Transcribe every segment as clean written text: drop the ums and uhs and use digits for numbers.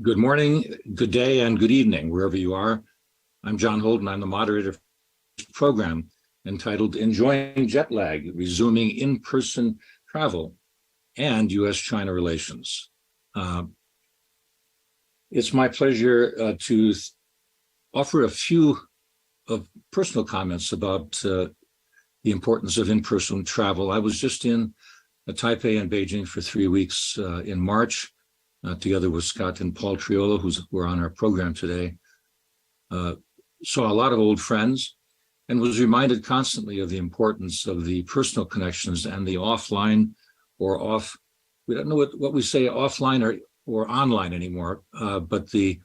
Good morning, good day, and good evening, wherever you are. I'm John Holden. I'm the moderator of this program entitled Enjoying Jet Lag, Resuming In-Person Travel and U.S. China Relations. It's my pleasure to offer a few of personal comments about the importance of in-person travel. I was just in Taipei and Beijing for 3 weeks in March. Together with Scott and Paul Triolo, who are on our program today, saw a lot of old friends and was reminded constantly of the importance of the personal connections and the offline or off, we don't know what we say offline or online anymore, but the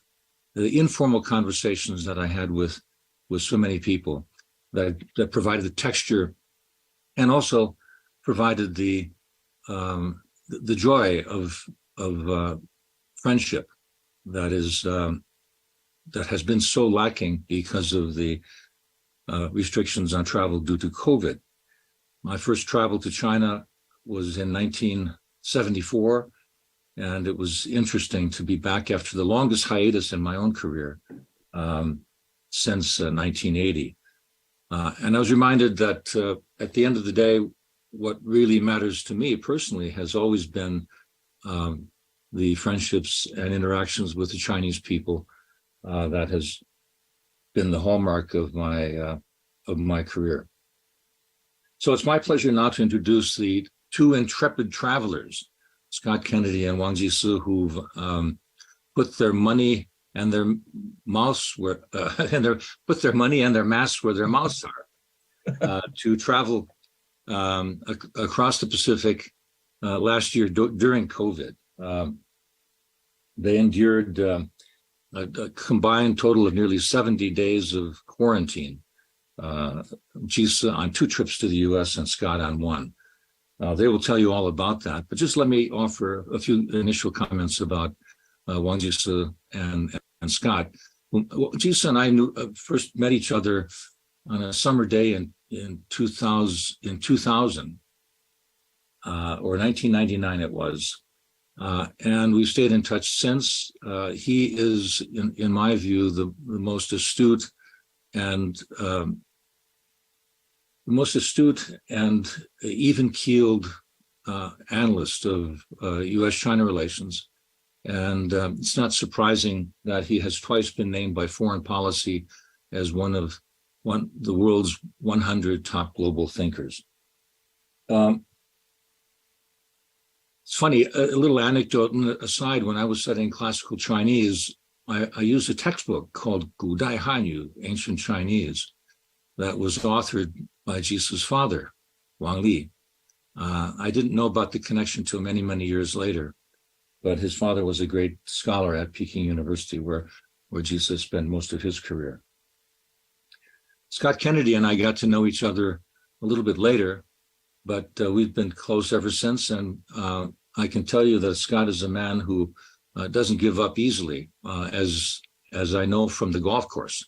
informal conversations that I had with so many people that provided the texture and also provided the joy of friendship that has been so lacking because of the restrictions on travel due to COVID. My first travel to China was in 1974, and it was interesting to be back after the longest hiatus in my own career since 1980. And I was reminded that at the end of the day, what really matters to me personally has always been the friendships and interactions with the Chinese people that has been the hallmark of my career. So it's my pleasure now to introduce the two intrepid travelers, Scott Kennedy and Wang Jisi, who've put their money and their mouths where put their money and their masks where their mouths are to travel across the Pacific last year during COVID. They endured a combined total of nearly 70 days of quarantine, Jisi on 2 trips to the U.S. and Scott on 1. They will tell you all about that, but just let me offer a few initial comments about Wang Jisi and Scott. Jisi and I first met each other on a summer day in 2000 or 1999 it was. And we've stayed in touch since. He is, in my view, the most astute and even-keeled analyst of U.S. China relations. And it's not surprising that he has twice been named by Foreign Policy as one of the world's 100 top global thinkers. It's funny, a little anecdote aside, when I was studying classical Chinese, I used a textbook called Gudai Hanyu, Ancient Chinese, that was authored by Jisi's father, Wang Li. I didn't know about the connection till many, many years later, but his father was a great scholar at Peking University, where Jisi spent most of his career. Scott Kennedy and I got to know each other a little bit later, but we've been close ever since, and I can tell you that Scott is a man who doesn't give up easily, as I know from the golf course.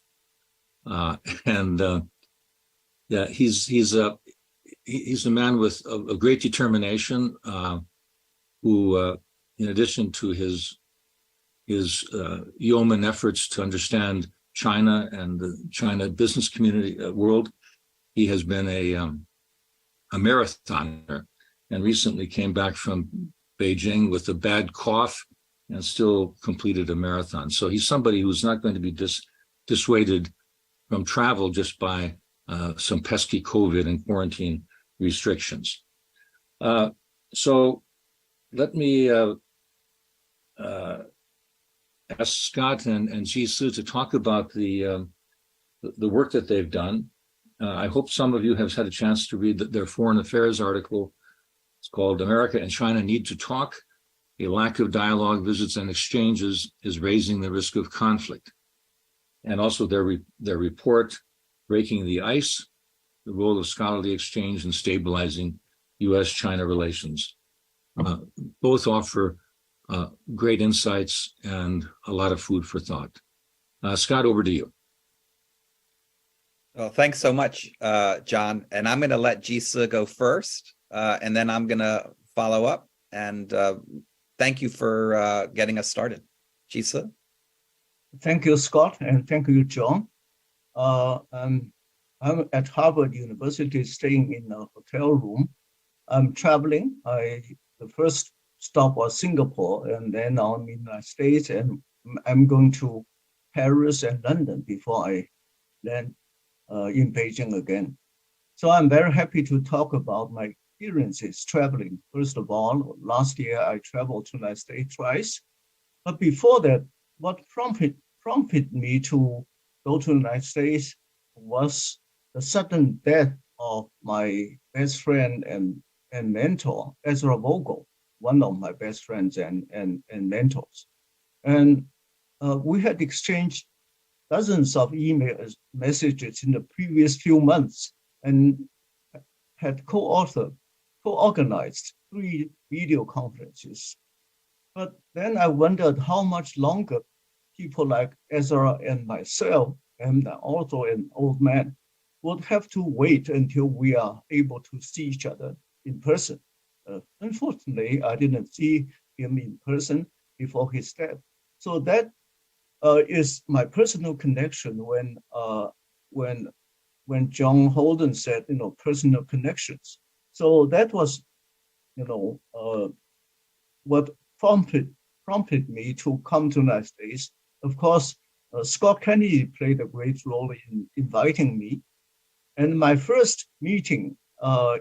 Yeah, he's a man with a great determination, who, in addition to his yeoman efforts to understand China and the China business community world, he has been a marathoner, and recently came back from Beijing with a bad cough and still completed a marathon. So he's somebody who's not going to be dissuaded from travel just by some pesky COVID and quarantine restrictions. So let me ask Scott and Jisi to talk about the work that they've done. I hope some of you have had a chance to read their foreign affairs article. It's called America and China Need to Talk. A lack of dialogue, visits, and exchanges is raising the risk of conflict. And also their report, Breaking the Ice, the role of scholarly exchange in stabilizing U.S. China relations. Both offer great insights and a lot of food for thought. Scott, over to you. Well, thanks so much, John. And I'm going to let Jisi go first, and then I'm going to follow up. And thank you for getting us started. Jisi? Thank you, Scott, and thank you, John. I'm at Harvard University, staying in a hotel room. I'm traveling. The first stop was Singapore, and then I'm in the United States, and I'm going to Paris and London before I land in Beijing again. So I'm very happy to talk about my experiences traveling. First of all, last year I traveled to the United States twice. But before that, what prompted me to go to the United States was the sudden death of my best friend and mentor, Ezra Vogel, one of my best friends and mentors. And we had exchanged dozens of email messages in the previous few months and had co-organized 3 video conferences. But then I wondered how much longer people like Ezra and myself, and also an old man, would have to wait until we are able to see each other in person. Unfortunately, I didn't see him in person before his death. So that is my personal connection when John Holden said, personal connections. So that was, what prompted me to come to the United States. Of course, Scott Kennedy played a great role in inviting me. And my first meeting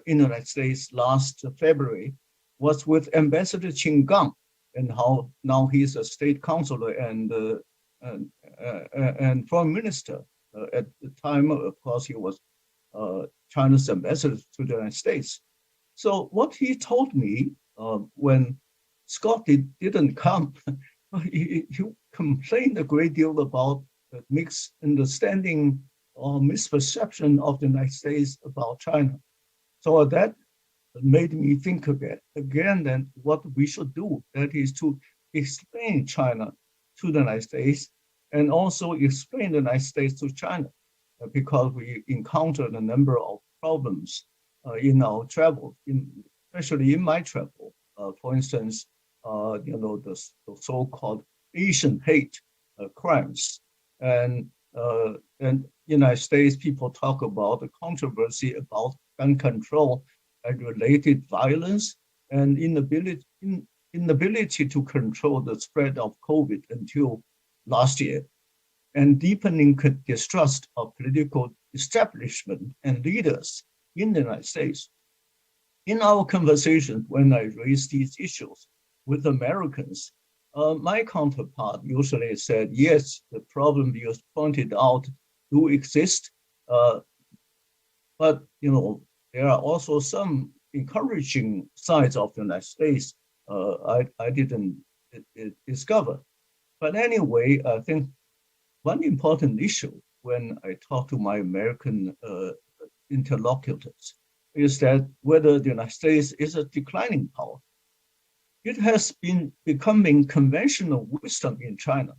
in the United States last February was with Ambassador Qingguo, and how now he's a state counselor and foreign minister. At the time, of course, he was China's ambassador to the United States. So what he told me when Scott didn't come, he complained a great deal about the mixed understanding or misperception of the United States about China. So that made me think again then what we should do, that is to explain China to the United States and also explain the United States to China, because we encountered a number of problems in our travel, especially in my travel. For instance, the so-called Asian hate crimes, and United States people talk about the controversy about gun control and related violence and inability to control the spread of COVID until last year, and deepening distrust of political establishment and leaders in the United States. In our conversations, when I raised these issues with Americans, my counterpart usually said, yes, the problem you pointed out do exist, but there are also some encouraging sides of the United States I didn't discover. But anyway, I think one important issue when I talk to my American interlocutors is that whether the United States is a declining power. It has been becoming conventional wisdom in China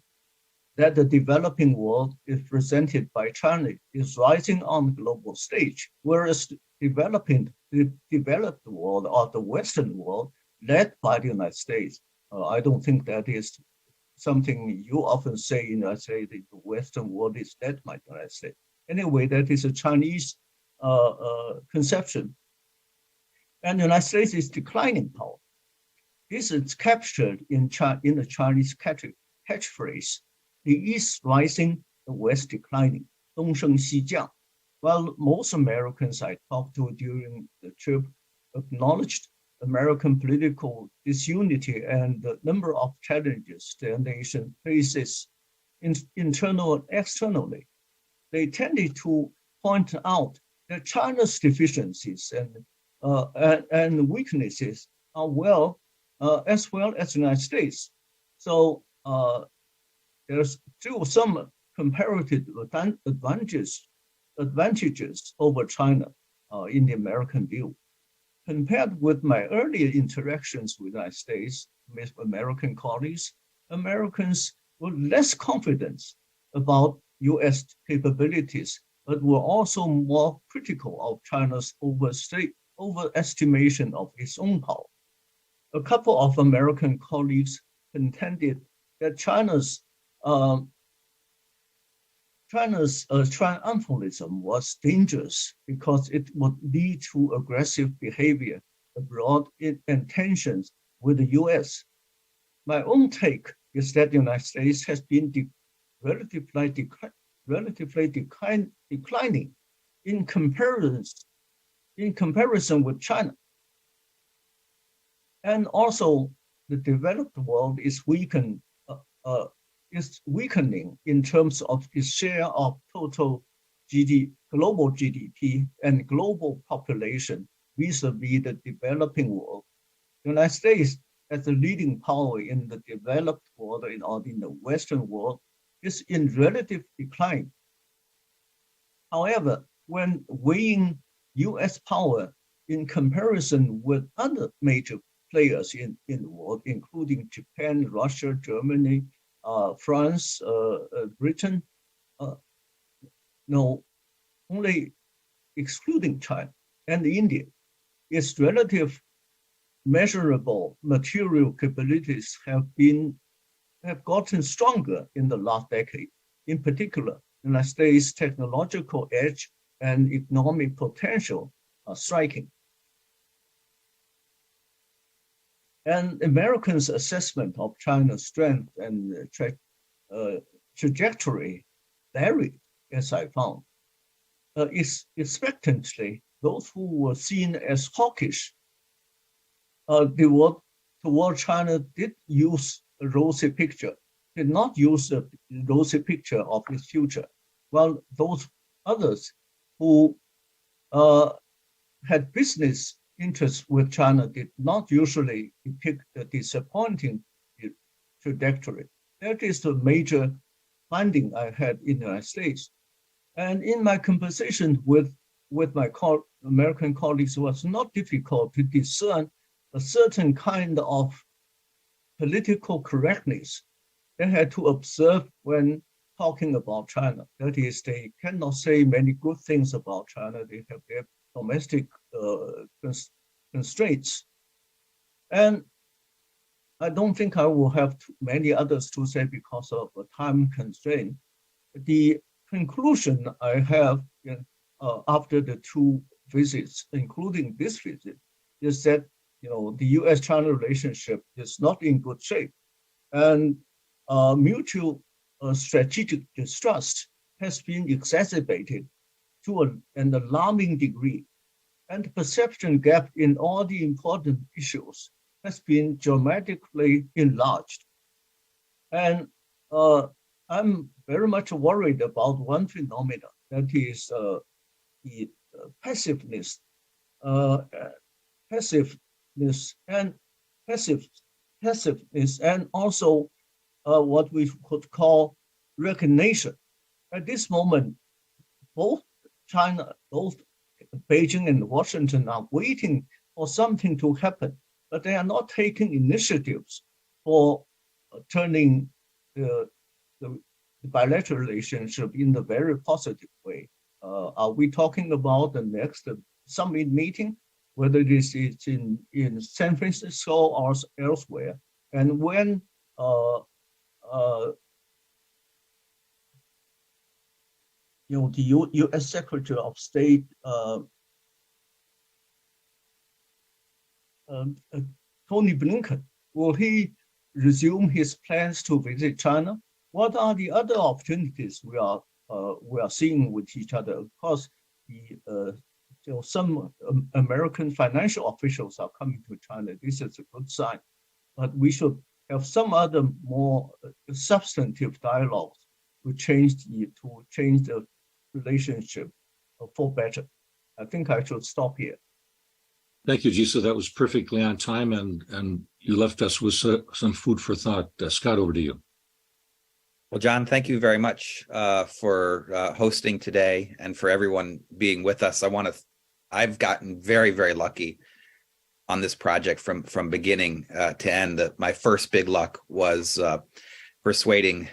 that the developing world is presented by China is rising on the global stage, whereas the developed world or the Western world led by the United States. I don't think that is something you often say in the United States, the Western world is led by the United States. Anyway, that is a Chinese conception. And the United States is declining power. This is captured in the Chinese catchphrase, the East rising, the West declining, 东升西降. While most Americans I talked to during the trip acknowledged American political disunity and the number of challenges the nation faces internal and externally, they tended to point out that China's deficiencies and weaknesses are as well as the United States. So there's still some comparative advantages over China in the American view. Compared with my earlier interactions with the United States, with American colleagues, Americans were less confident about U.S. capabilities, but were also more critical of China's overestimation of its own power. A couple of American colleagues contended that China's triumphalism was dangerous because it would lead to aggressive behavior abroad and tensions with the U.S. My own take is that the United States has been relatively declining in comparison with China. And also, the developed world is weakening in terms of its share of total global GDP and global population vis-a-vis the developing world. The United States, as the leading power in the developed world or in the Western world, is in relative decline. However, when weighing U.S. power in comparison with other major players in the world, including Japan, Russia, Germany, France, Britain, only excluding China and India, its relative measurable material capabilities have gotten stronger in the last decade. In particular, the United States' technological edge and economic potential are striking. And Americans' assessment of China's strength and trajectory varied, as I found. Expectantly, those who were seen as hawkish toward China did not use a rosy picture of its future, while those others who had business interests with China did not usually depict a disappointing trajectory. That is the major finding I had in the United States. And in my conversation with my American colleagues, it was not difficult to discern a certain kind of political correctness they had to observe when talking about China. That is, they cannot say many good things about China. They have their domestic constraints. And I don't think I will have many others to say because of a time constraint. The conclusion I have after the two visits, including this visit, is that the U.S.-China relationship is not in good shape, and mutual strategic distrust has been exacerbated to an alarming degree, and the perception gap in all the important issues has been dramatically enlarged. And I'm very much worried about one phenomenon, that is the passiveness and also what we could call resignation. At this moment, both Beijing and Washington are waiting for something to happen, but they are not taking initiatives for turning the bilateral relationship in a very positive way. Are we talking about the next summit meeting, whether this is in San Francisco or elsewhere? And when the U.S. Secretary of State Tony Blinken, will he resume his plans to visit China? What are the other opportunities we are seeing with each other? Of course, some American financial officials are coming to China. This is a good sign, but we should have some other more substantive dialogues to change the relationship for better. I think I should stop here. Thank you, Jisi. That was perfectly on time, and you left us with some food for thought. Scott, over to you. Well, John, thank you very much for hosting today and for everyone being with us. I've gotten very, very lucky on this project from beginning to end. My first big luck was persuading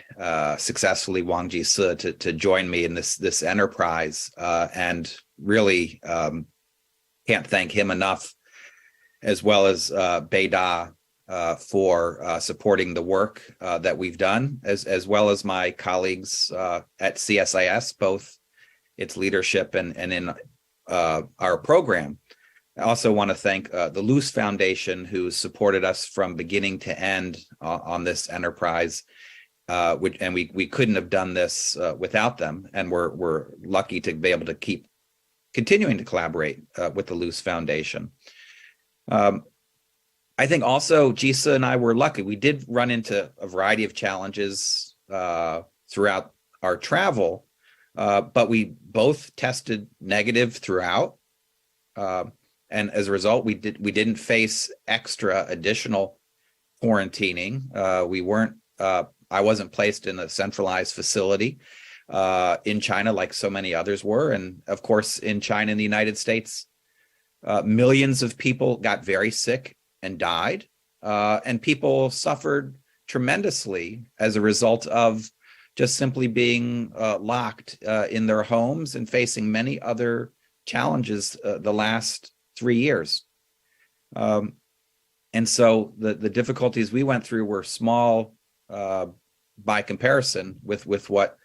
successfully Wang Jisi to join me in this enterprise, and really can't thank him enough, as well as Beida for supporting the work that we've done, as well as my colleagues at CSIS, both its leadership and in our program. I also want to thank the Luce Foundation, who supported us from beginning to end on this enterprise. And we couldn't have done this without them, and we're lucky to be able to keep continuing to collaborate with the Luce Foundation. I think also Jisi and I were lucky. We did run into a variety of challenges throughout our travel, but we both tested negative throughout, and as a result, we didn't face extra additional quarantining. We weren't. I wasn't placed in a centralized facility in China like so many others were. And of course, in China and the United States, millions of people got very sick and died. And people suffered tremendously as a result of just simply being locked in their homes and facing many other challenges the last 3 years. And so the difficulties we went through were small by comparison with what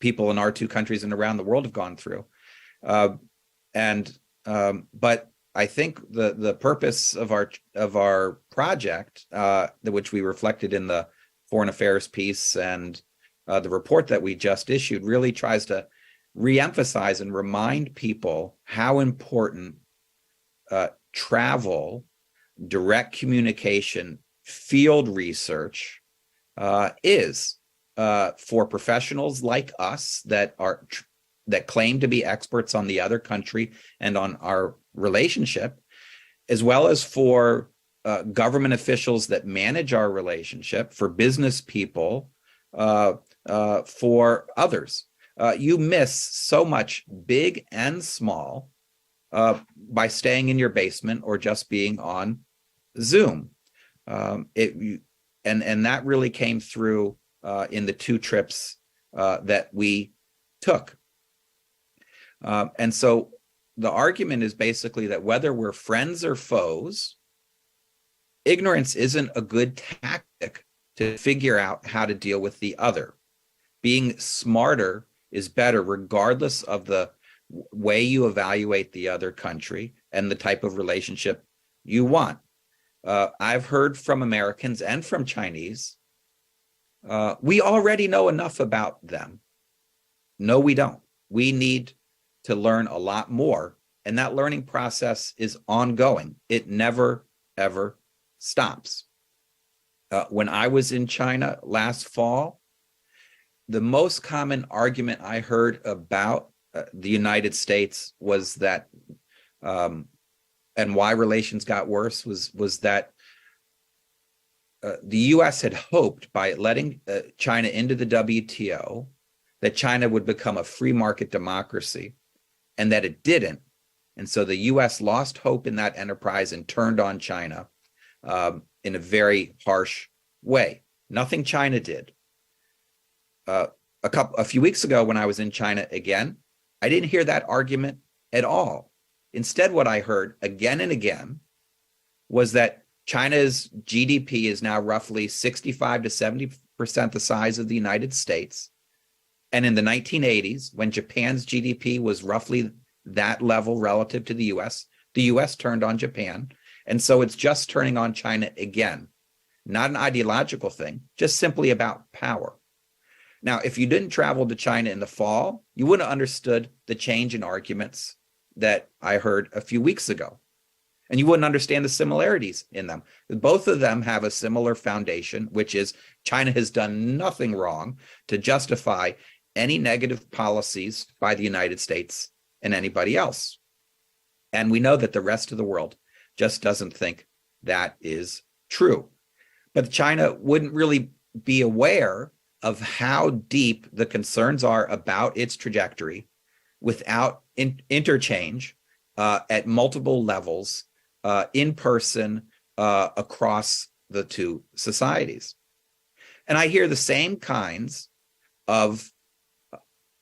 people in our two countries and around the world have gone through. But I think the purpose of our project, which we reflected in the Foreign Affairs piece and the report that we just issued, really tries to reemphasize and remind people how important travel, direct communication, field research is for professionals like us that claim to be experts on the other country and on our relationship, as well as for government officials that manage our relationship, for business people, for others. You miss so much, big and small, by staying in your basement or just being on Zoom. And that really came through in the two trips that we took. And so the argument is basically that whether we're friends or foes, ignorance isn't a good tactic to figure out how to deal with the other. Being smarter is better, regardless of the way you evaluate the other country and the type of relationship you want. I've heard from Americans and from Chinese, we already know enough about them. No, we don't. We need to learn a lot more. And that learning process is ongoing. It never, ever stops. When I was in China last fall, the most common argument I heard about the United States was that, and why relations got worse was that the U.S. had hoped by letting China into the WTO that China would become a free market democracy, and that it didn't. And so the U.S. lost hope in that enterprise and turned on China in a very harsh way. Nothing China did. A few weeks ago, when I was in China again, I didn't hear that argument at all. Instead, what I heard again and again was that China's GDP is now roughly 65 to 70% the size of the United States. And in the 1980s, when Japan's GDP was roughly that level relative to the US turned on Japan. And so it's just turning on China again. Not an ideological thing, just simply about power. Now, if you didn't travel to China in the fall, you wouldn't have understood the change in arguments that I heard a few weeks ago. And you wouldn't understand the similarities in them. Both of them have a similar foundation, which is China has done nothing wrong to justify any negative policies by the United States and anybody else. And we know that the rest of the world just doesn't think that is true. But China wouldn't really be aware of how deep the concerns are about its trajectory without interchange at multiple levels in person across the two societies. And I hear the same kinds of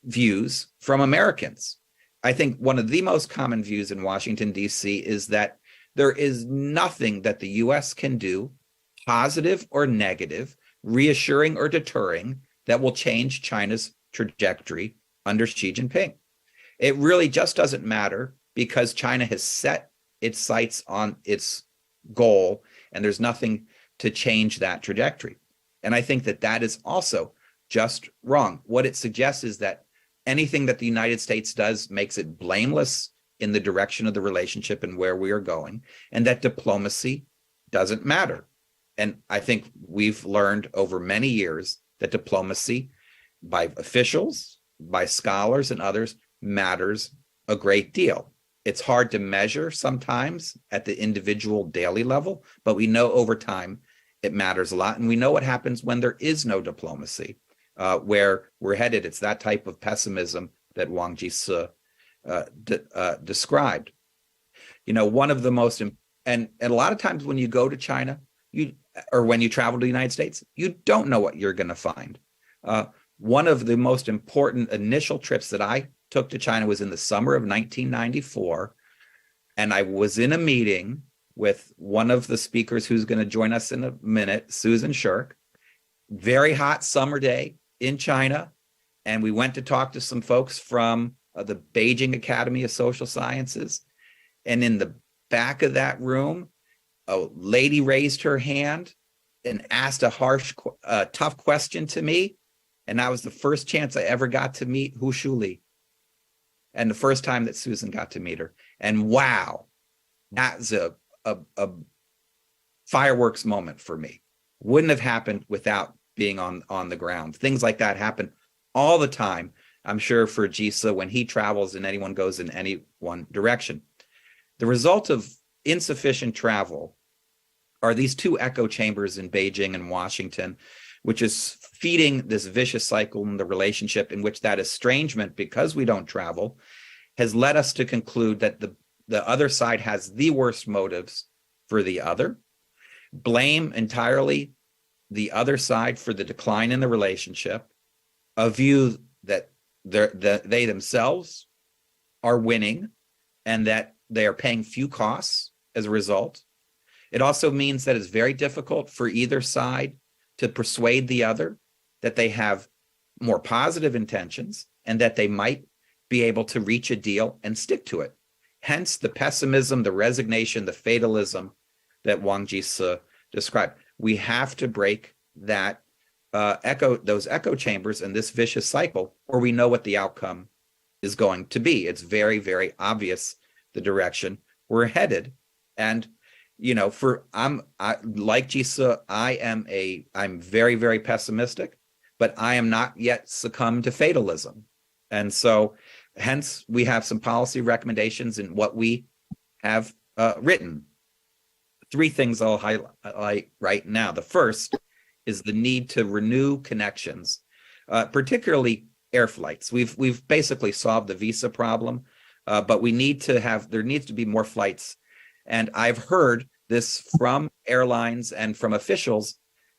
views from Americans. I think one of the most common views in Washington, D.C. is that There is nothing that the US can do, positive or negative, reassuring or deterring, that will change China's trajectory under Xi Jinping. It really just doesn't matter because China has set its sights on its goal, and there's nothing to change that trajectory. And I think that that is also just wrong. What it suggests is that anything that the United States does makes it blameless in the direction of the relationship and where we are going, and that diplomacy doesn't matter. And I think we've learned over many years that diplomacy by officials, by scholars and others matters a great deal. It's hard to measure sometimes at the individual daily level, but we know over time it matters a lot. And we know what happens when there is no diplomacy, where we're headed. It's that type of pessimism that Wang Jisi described. You know, one of the most, and a lot of times when you go to China, or when you travel to the United States, you don't know what you're going to find. One of the most important initial trips that I took to China was in the summer of 1994. And I was in a meeting with one of the speakers who's going to join us in a minute, Susan Shirk. Very hot summer day in China. And we went to talk to some folks from the Beijing Academy of Social Sciences. And in the back of that room, a lady raised her hand and asked a harsh, tough question to me. And that was the first chance I ever got to meet Hu Shuli. And the first time that Susan got to meet her. And wow, that's a fireworks moment for me. Wouldn't have happened without being on the ground. Things like that happen all the time, I'm sure, for Jisi when he travels and anyone goes in any one direction. The result of insufficient travel are these two echo chambers in Beijing and Washington, which is feeding this vicious cycle in the relationship, in which that estrangement, because we don't travel, has led us to conclude that the other side has the worst motives for the other, blame entirely the other side for the decline in the relationship, a view that they themselves are winning and that they are paying few costs as a result. It also means that it's very difficult for either side to persuade the other that they have more positive intentions and that they might be able to reach a deal and stick to it. Hence the pessimism, the resignation, the fatalism that Wang Jisi described. We have to break that those echo chambers and this vicious cycle, or we know what the outcome is going to be. It's very, very obvious the direction we're headed. And you know, like Jisi, I'm very, very pessimistic, but I am not yet succumbed to fatalism. And so hence we have some policy recommendations in what we have written. Three things I'll highlight right now. The first is the need to renew connections, particularly air flights. We've basically solved the visa problem, but there needs to be more flights. And I've heard this from airlines and from officials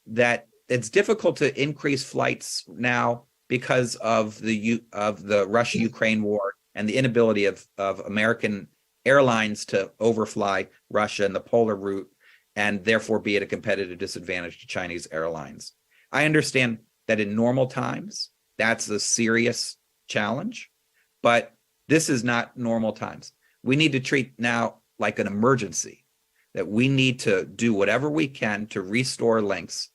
that it's difficult to increase flights now because of the Russia-Ukraine war and the inability of American airlines to overfly Russia and the polar route, and therefore be at a competitive disadvantage to Chinese airlines. I understand that in normal times, that's a serious challenge, but this is not normal times. We need to treat now like an emergency, that we need to do whatever we can to restore links.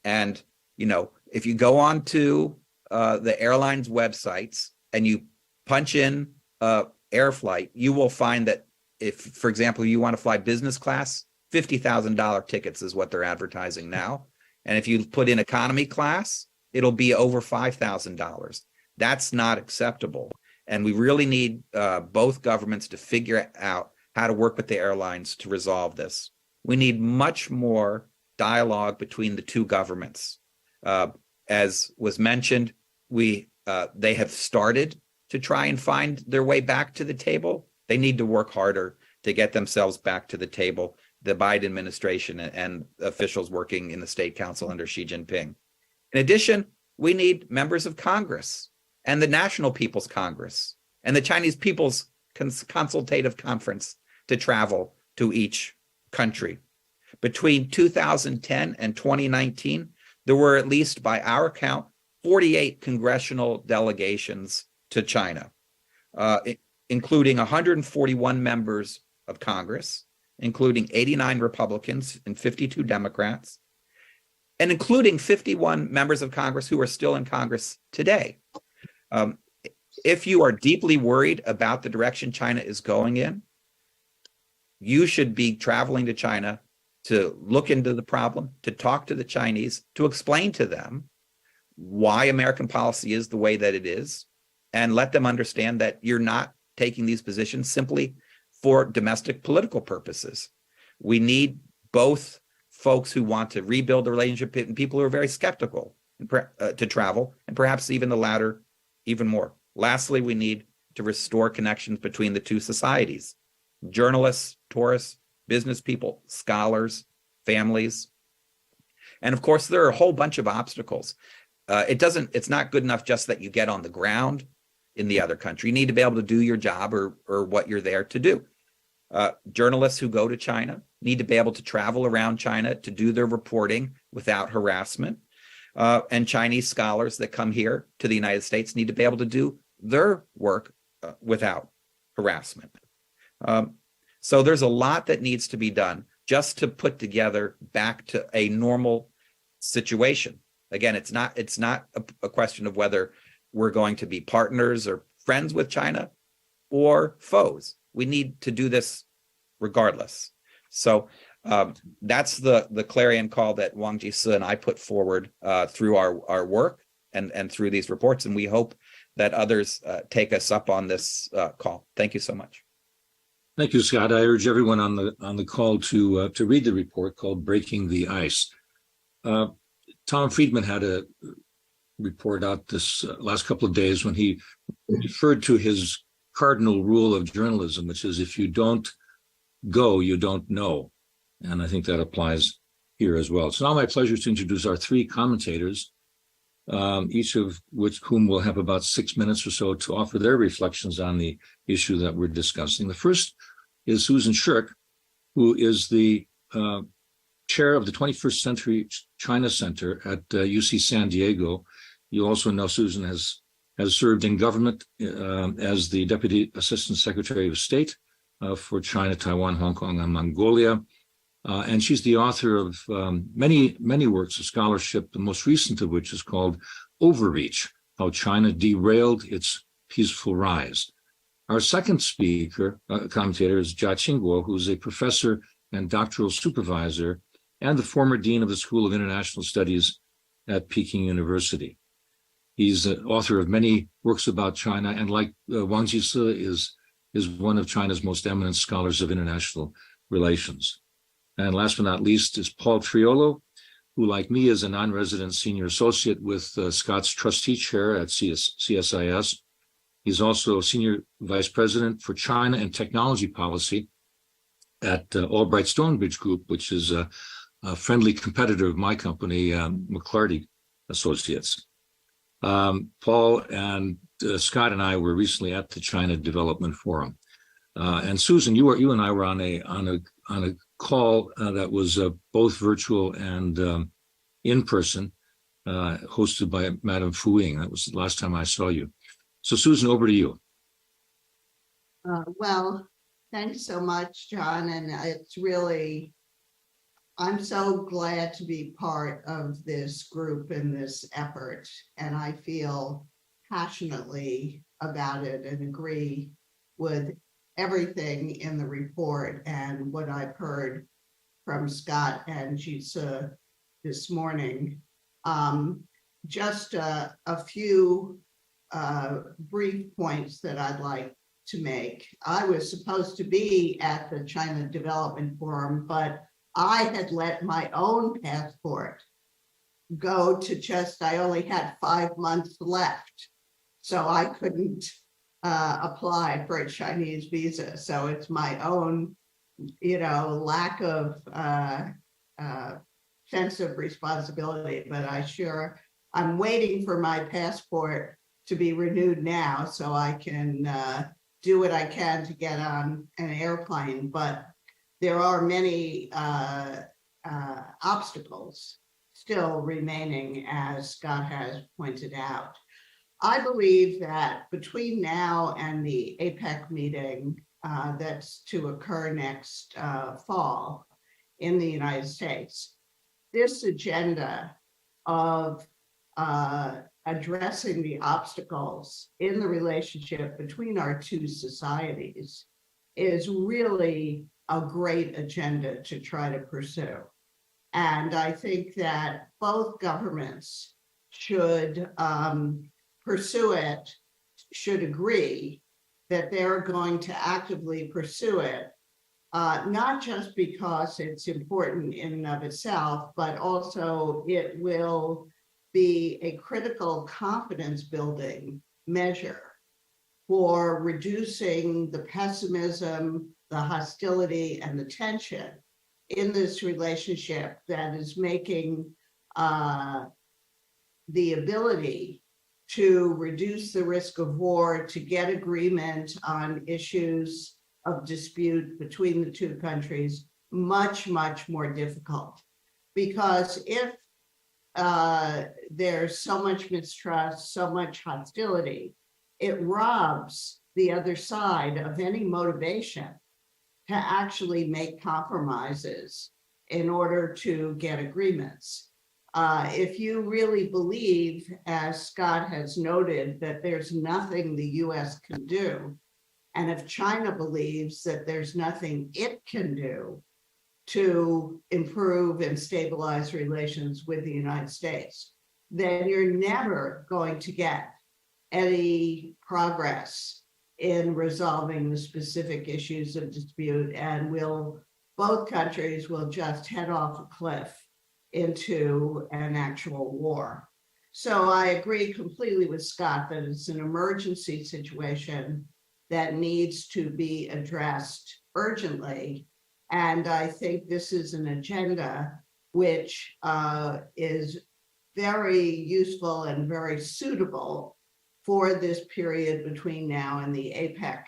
And, you know, if you go on to the airlines' websites and you punch in air flight, you will find that if, for example, you want to fly business class, $50,000 tickets is what they're advertising now. And if you put in economy class, it'll be over $5,000. That's not acceptable. And we really need both governments to figure out how to work with the airlines to resolve this. We need much more dialogue between the two governments. As was mentioned, they have started to try and find their way back to the table. They need to work harder to get themselves back to the table, the Biden administration and officials working in the State Council under Xi Jinping. In addition, we need members of Congress and the National People's Congress and the Chinese People's Consultative Conference to travel to each country. Between 2010 and 2019, there were, at least by our count, 48 congressional delegations to China, including 141 members of Congress, including 89 Republicans and 52 Democrats, and including 51 members of Congress who are still in Congress today. If you are deeply worried about the direction China is going in, you should be traveling to China to look into the problem, to talk to the Chinese, to explain to them why American policy is the way that it is, and let them understand that you're not taking these positions simply for domestic political purposes. We need both folks who want to rebuild the relationship and people who are very skeptical to travel, and perhaps even the latter even more. Lastly, we need to restore connections between the two societies: journalists, tourists, business people, scholars, families. And of course, there are a whole bunch of obstacles. It's not good enough just that you get on the ground in the other country. You need to be able to do your job or what you're there to do. Journalists who go to China need to be able to travel around China to do their reporting without harassment. And Chinese scholars that come here to the United States need to be able to do their work without harassment. So there's a lot that needs to be done just to put together back to a normal situation. Again, it's not a question of whether we're going to be partners or friends with China or foes. We need to do this regardless. So that's the clarion call that Wang Jisi and I put forward through our work and through these reports, and we hope that others take us up on this call. Thank you so much. Thank you, Scott. I urge everyone on the call to read the report called "Breaking the Ice." Tom Friedman had a report out this last couple of days when he referred to his cardinal rule of journalism, which is if you don't go, you don't know. And I think that applies here as well. It's now my pleasure to introduce our three commentators, each of whom will have about 6 minutes or so to offer their reflections on the issue that we're discussing. The first is Susan Shirk, who is the chair of the 21st Century China Center at UC San Diego. You also know Susan has served in government as the Deputy Assistant Secretary of State for China, Taiwan, Hong Kong, and Mongolia. And she's the author of many works of scholarship, the most recent of which is called Overreach: How China Derailed Its Peaceful Rise. Our second commentator is Qingguo, who's a professor and doctoral supervisor and the former dean of the School of International Studies at Peking University. He's the author of many works about China, and like Wang Jisi is one of China's most eminent scholars of international relations. And last but not least is Paul Triolo, who, like me, is a non-resident senior associate with Scott's trustee chair at CSIS. He's also senior vice president for China and technology policy at Albright Stonebridge Group, which is a friendly competitor of my company, McLarty Associates. Paul and Scott and I were recently at the China Development Forum, and Susan, you and I were on a call that was both virtual and in person, hosted by Madam Fu Ying. That was the last time I saw you. So, Susan, over to you. Well, thanks so much, John. And I'm so glad to be part of this group and this effort. And I feel passionately about it and agree with everything in the report and what I've heard from Scott and Jisi this morning. Just a few brief points that I'd like to make. I was supposed to be at the China Development Forum, but I had let my own passport go to I only had 5 months left, so I couldn't apply for a Chinese visa. So it's my own, lack of sense of responsibility, but I'm waiting for my passport to be renewed now so I can do what I can to get on an airplane. But there are many obstacles still remaining, as Scott has pointed out. I believe that between now and the APEC meeting that's to occur next fall in the United States, this agenda of addressing the obstacles in the relationship between our two societies is really a great agenda to try to pursue. And I think that both governments should pursue it, should agree that they're going to actively pursue it, not just because it's important in and of itself, but also it will be a critical confidence building measure for reducing the pessimism, the hostility, and the tension in this relationship that is making the ability to reduce the risk of war, to get agreement on issues of dispute between the two countries much, much more difficult. Because if there's so much mistrust, so much hostility, it robs the other side of any motivation to actually make compromises in order to get agreements. If you really believe, as Scott has noted, that there's nothing the US can do, and if China believes that there's nothing it can do to improve and stabilize relations with the United States, then you're never going to get any progress in resolving the specific issues of dispute, and both countries will just head off a cliff into an actual war. So I agree completely with Scott that it's an emergency situation that needs to be addressed urgently. And I think this is an agenda which is very useful and very suitable for this period between now and the APEC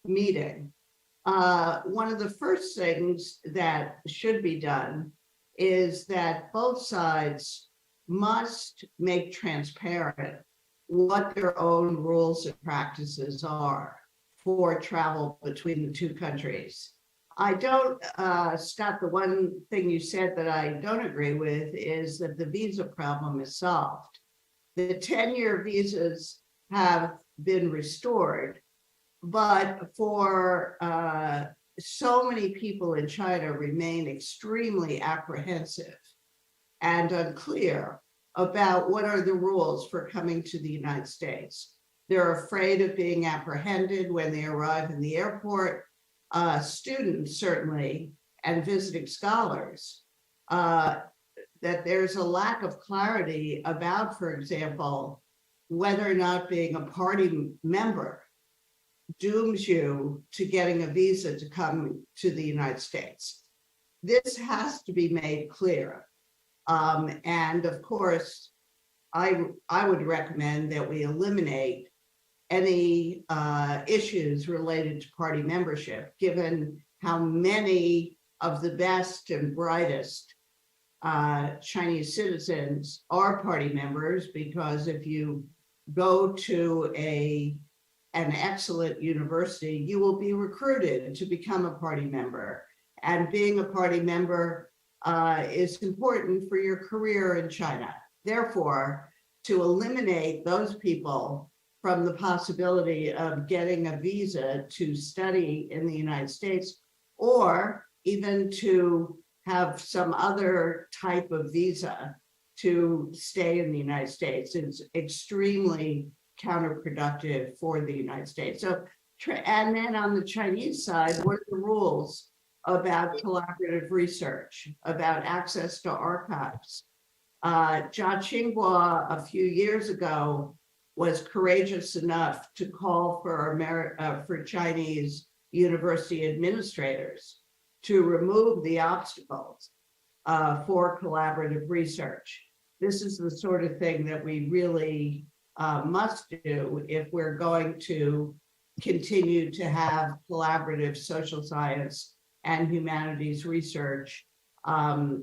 meeting. One of the first things that should be done is that both sides must make transparent what their own rules and practices are for travel between the two countries. I don't, Scott, the one thing you said that I don't agree with is that the visa problem is solved. The 10-year visas have been restored, but for so many people in China remain extremely apprehensive and unclear about what are the rules for coming to the United States. They're afraid of being apprehended when they arrive in the airport. Students certainly, and visiting scholars, that there's a lack of clarity about, for example, whether or not being a party member dooms you to getting a visa to come to the United States. This has to be made clear. And of course, I would recommend that we eliminate any issues related to party membership, given how many of the best and brightest Chinese citizens are party members, because if you go to an excellent university, you will be recruited to become a party member. And being a party member is important for your career in China. Therefore, to eliminate those people from the possibility of getting a visa to study in the United States, or even to have some other type of visa to stay in the United States, is extremely counterproductive for the United States. So, and then on the Chinese side, what are the rules about collaborative research, about access to archives? Qingguo a few years ago was courageous enough to call for Chinese university administrators to remove the obstacles for collaborative research. This is the sort of thing that we really must do if we're going to continue to have collaborative social science and humanities research on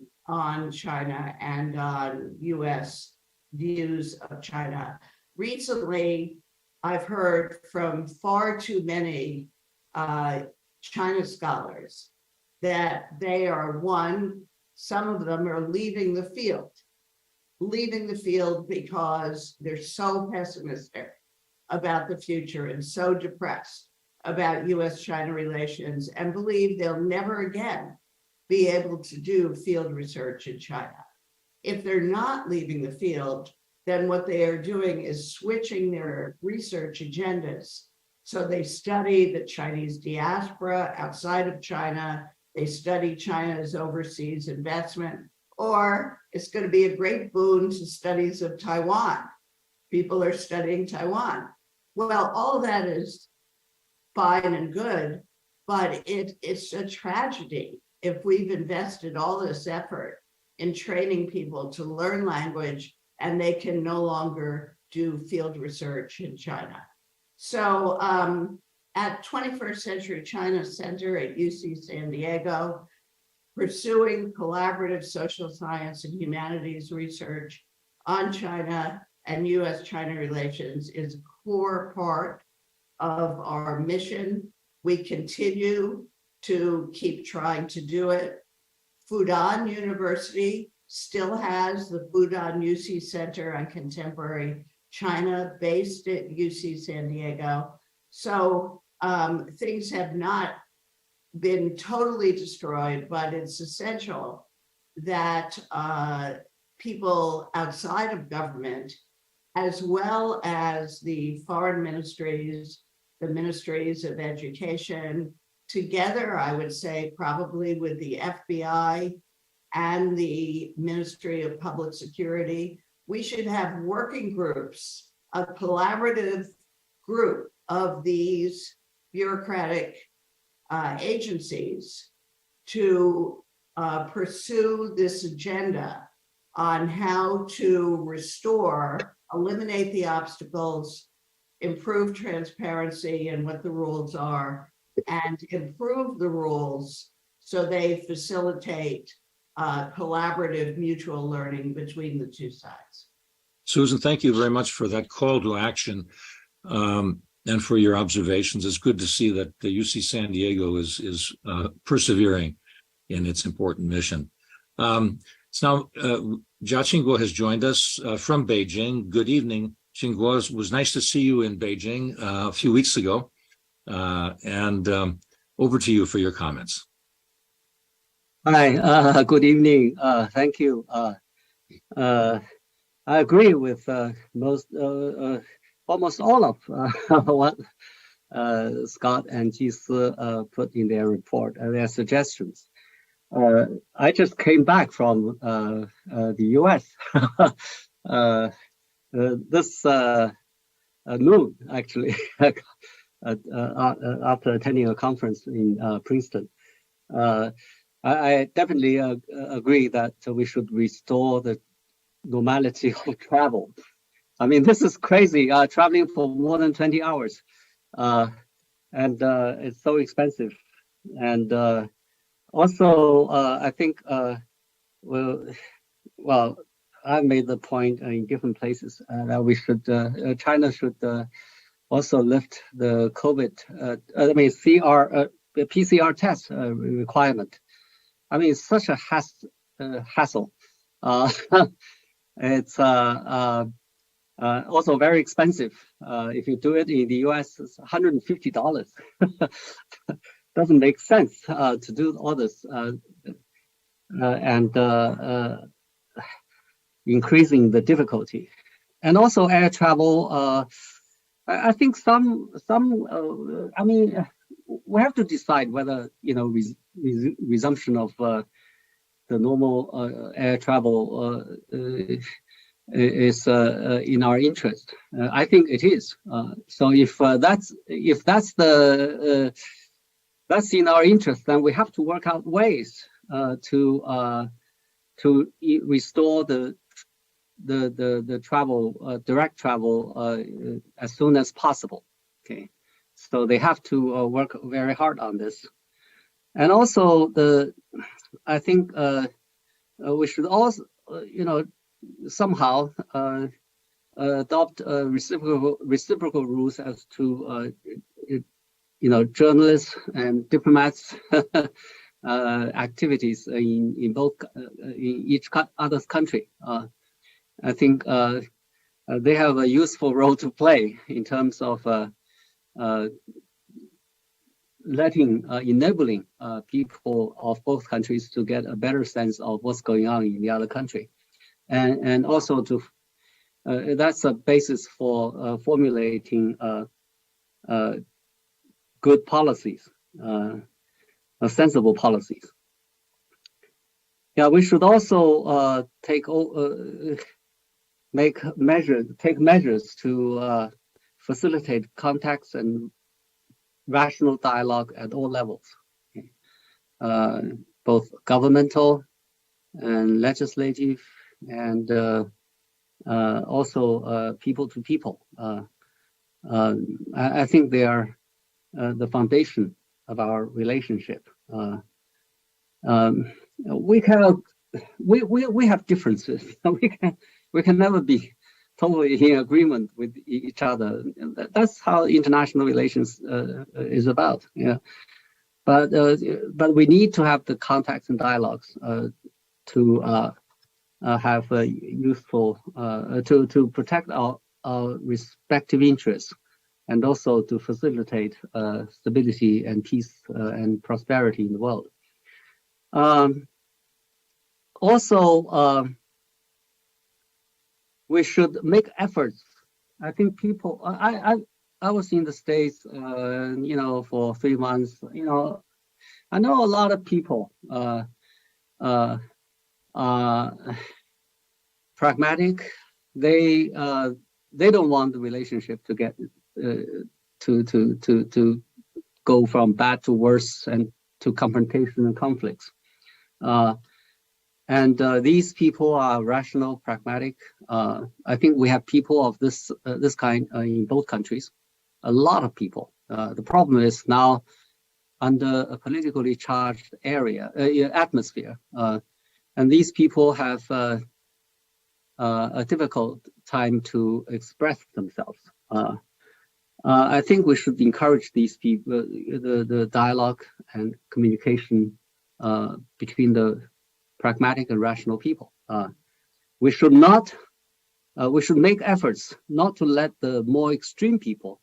China and on U.S. views of China. Recently, I've heard from far too many China scholars that they are some of them are leaving the field because they're so pessimistic about the future and so depressed about U.S.-China relations and believe they'll never again be able to do field research in China. If they're not leaving the field, then what they are doing is switching their research agendas. So they study the Chinese diaspora outside of China, they study China's overseas investment, or it's going to be a great boon to studies of Taiwan. People are studying Taiwan. Well, all that is fine and good, but it's a tragedy if we've invested all this effort in training people to learn language and they can no longer do field research in China. So at 21st Century China Center at UC San Diego, pursuing collaborative social science and humanities research on China and U.S.-China relations is a core part of our mission. We continue to keep trying to do it. Fudan University still has the Fudan UC Center on Contemporary China based at UC San Diego. So things have not been totally destroyed, but it's essential that people outside of government, as well as the foreign ministries, the ministries of education, together, I would say, probably with the FBI and the Ministry of Public Security, we should have working groups, a collaborative group of these bureaucratic agencies to pursue this agenda on how to restore, eliminate the obstacles, improve transparency and what the rules are, and improve the rules so they facilitate collaborative mutual learning between the two sides. Susan, thank you very much for that call to action and for your observations. It's good to see that the UC San Diego is persevering in its important mission. So now, Qingguo has joined us from Beijing. Good evening, Qingguo. It was nice to see you in Beijing a few weeks ago. And over to you for your comments. Hi, good evening. Thank you. I agree with almost all of what Scott and Jisi put in their report, their suggestions. I just came back from the U.S. This noon, actually, after attending a conference in Princeton. I definitely agree that we should restore the normality of travel. I mean, this is crazy, traveling for more than 20 hours. And it's so expensive. And also, I think, well, I made the point in different places that we should, China should also lift the COVID, PCR test requirement. I mean, it's such a hassle. It's also very expensive. If you do it in the US, it's $150. Doesn't make sense to do all this and increasing the difficulty. And also air travel. I think I mean, we have to decide whether, resumption of the normal air travel is in our interest. I think it is. So if that's in our interest, then we have to work out ways to restore the travel, direct travel, as soon as possible. Okay, so they have to work very hard on this. And also I think we should also, somehow adopt reciprocal rules as to, journalists and diplomats activities in both in each other's country. I think they have a useful role to play in terms of enabling people of both countries to get a better sense of what's going on in the other country, and also to that's a basis for formulating good policies, sensible policies. Yeah, we should also take measures to facilitate contacts and rational dialogue at all levels, both governmental and legislative, and also people to people. I think they are the foundation of our relationship. We have differences. We can never be totally in agreement with each other. That's how international relations is about. Yeah, but we need to have the contacts and dialogues to have a useful to protect our respective interests, and also to facilitate stability and peace and prosperity in the world. Also, we should make efforts. I think people. I was in the States, for 3 months. I know a lot of people pragmatic. They don't want the relationship to get to go from bad to worse and to confrontation and conflicts. And these people are rational, pragmatic. I think we have people of this kind in both countries. A lot of people. The problem is now under a politically charged atmosphere, and these people have a difficult time to express themselves. I think we should encourage these people, the dialogue and communication between the pragmatic and rational people. We should make efforts not to let the more extreme people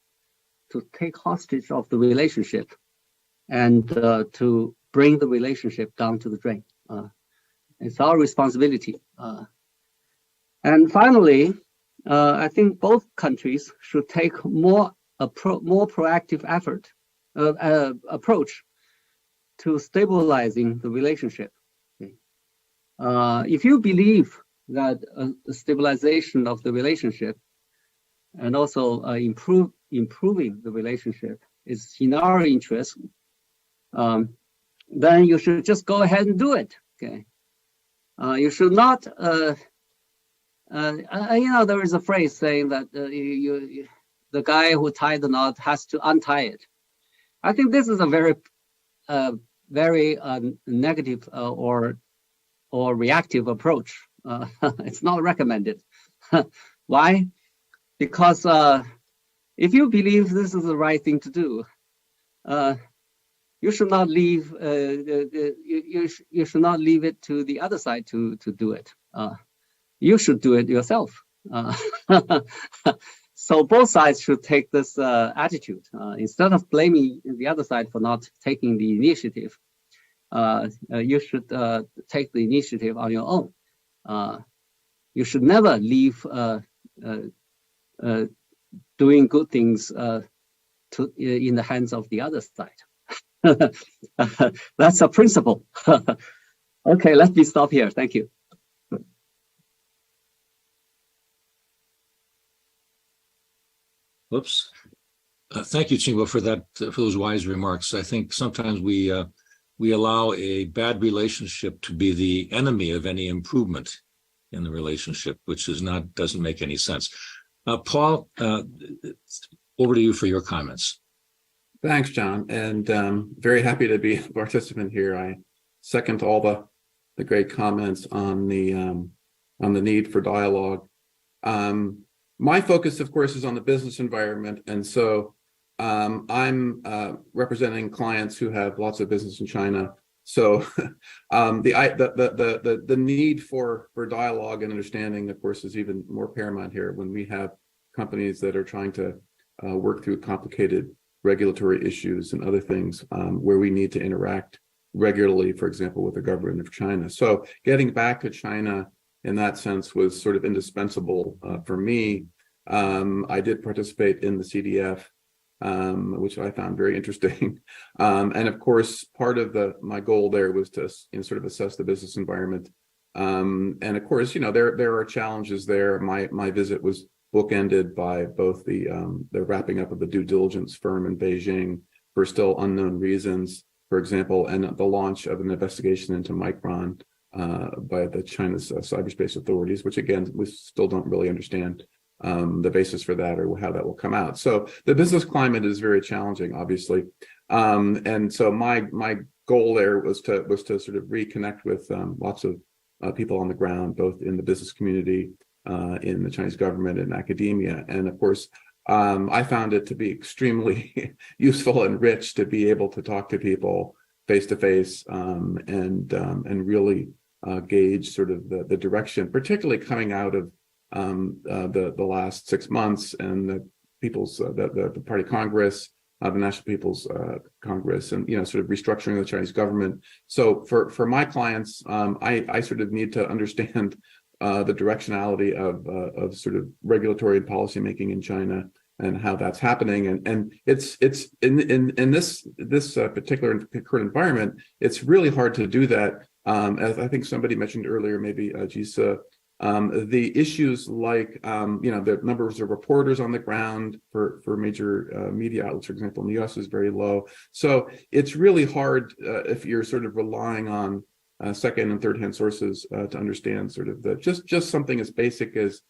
to take hostage of the relationship and to bring the relationship down to the drain. It's our responsibility. And finally, I think both countries should take more proactive approach to stabilizing the relationship. If you believe that the stabilization of the relationship and also improving the relationship is in our interest, then you should just go ahead and do it. Okay. You should not. There is a phrase saying that the guy who tied the knot has to untie it. I think this is a very negative or reactive approach. It's not recommended. Why? Because if you believe this is the right thing to do, you should not leave. You should not leave it to the other side to do it. You should do it yourself. So both sides should take this attitude instead of blaming the other side for not taking the initiative. You should take the initiative on your own. You should never leave doing good things in the hands of the other side. That's a principle. Okay, let me stop here. Thank you. Whoops. Thank you, Qingguo, for those wise remarks. I think sometimes we allow a bad relationship to be the enemy of any improvement in the relationship, which doesn't make any sense. Paul, over to you for your comments. Thanks, John, and very happy to be a participant here. I second all the great comments on the need for dialogue. My focus, of course, is on the business environment, and so I'm representing clients who have lots of business in China. So the need for dialogue and understanding, of course, is even more paramount here when we have companies that are trying to work through complicated regulatory issues and other things where we need to interact regularly, for example, with the government of China. So getting back to China in that sense was sort of indispensable for me. I did participate in the CDF, which I found very interesting. And of course, part of my goal there was to sort of assess the business environment. And of course, there are challenges there. My visit was bookended by both the wrapping up of the due diligence firm in Beijing for still unknown reasons, for example, and the launch of an investigation into Micron by the China's cyberspace authorities, which again, we still don't really understand the basis for that or how that will come out. So the business climate is very challenging, obviously. And so my goal there was to sort of reconnect with lots of people on the ground, both in the business community, in the Chinese government and academia. And of course, I found it to be extremely useful and rich to be able to talk to people face to face and really gauge sort of the direction, particularly coming out of the last 6 months and the people's the Party Congress, the National People's Congress, and sort of restructuring the Chinese government. So for my clients, I sort of need to understand the directionality of sort of regulatory and policy making in China and how that's happening. And it's in this particular current environment, it's really hard to do that. As I think somebody mentioned earlier, maybe Jisi, the issues like the numbers of reporters on the ground for major media outlets, for example, in the U.S. is very low. So it's really hard if you're sort of relying on second and third hand sources to understand sort of just something as basic as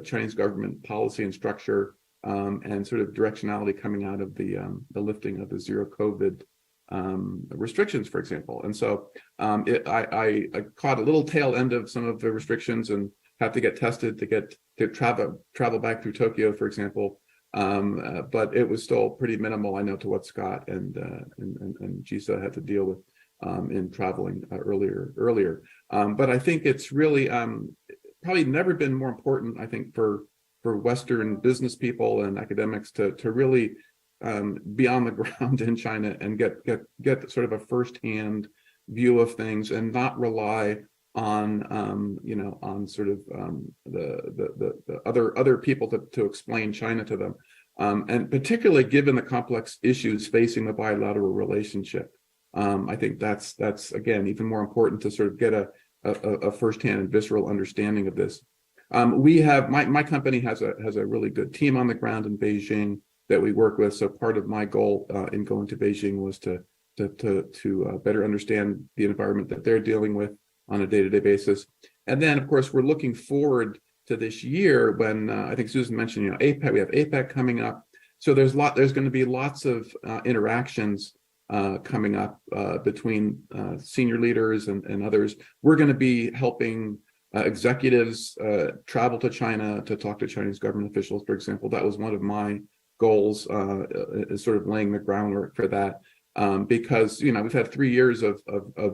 Chinese government policy and structure and sort of directionality coming out of the lifting of the zero COVID restrictions, for example. And so I caught a little tail end of some of the restrictions and have to get tested to travel back through Tokyo, for example. But it was still pretty minimal, I know, to what Scott and Jisi had to deal with in traveling earlier. But I think it's really probably never been more important, I think, for Western business people and academics to really be on the ground in China and get sort of a firsthand view of things and not rely on on sort of the other people to explain China to them, and particularly given the complex issues facing the bilateral relationship. I think that's again even more important to sort of get a firsthand and visceral understanding of this. We have my company has a really good team on the ground in Beijing that we work with. So part of my goal in going to Beijing was to better understand the environment that they're dealing with on a day-to-day basis. And then, of course, we're looking forward to this year when I think Susan mentioned, APEC. We have APEC coming up. So there's going to be lots of interactions coming up between senior leaders and others. We're going to be helping executives travel to China to talk to Chinese government officials, for example. That was one of my goals, is sort of laying the groundwork for that, because we've had 3 years of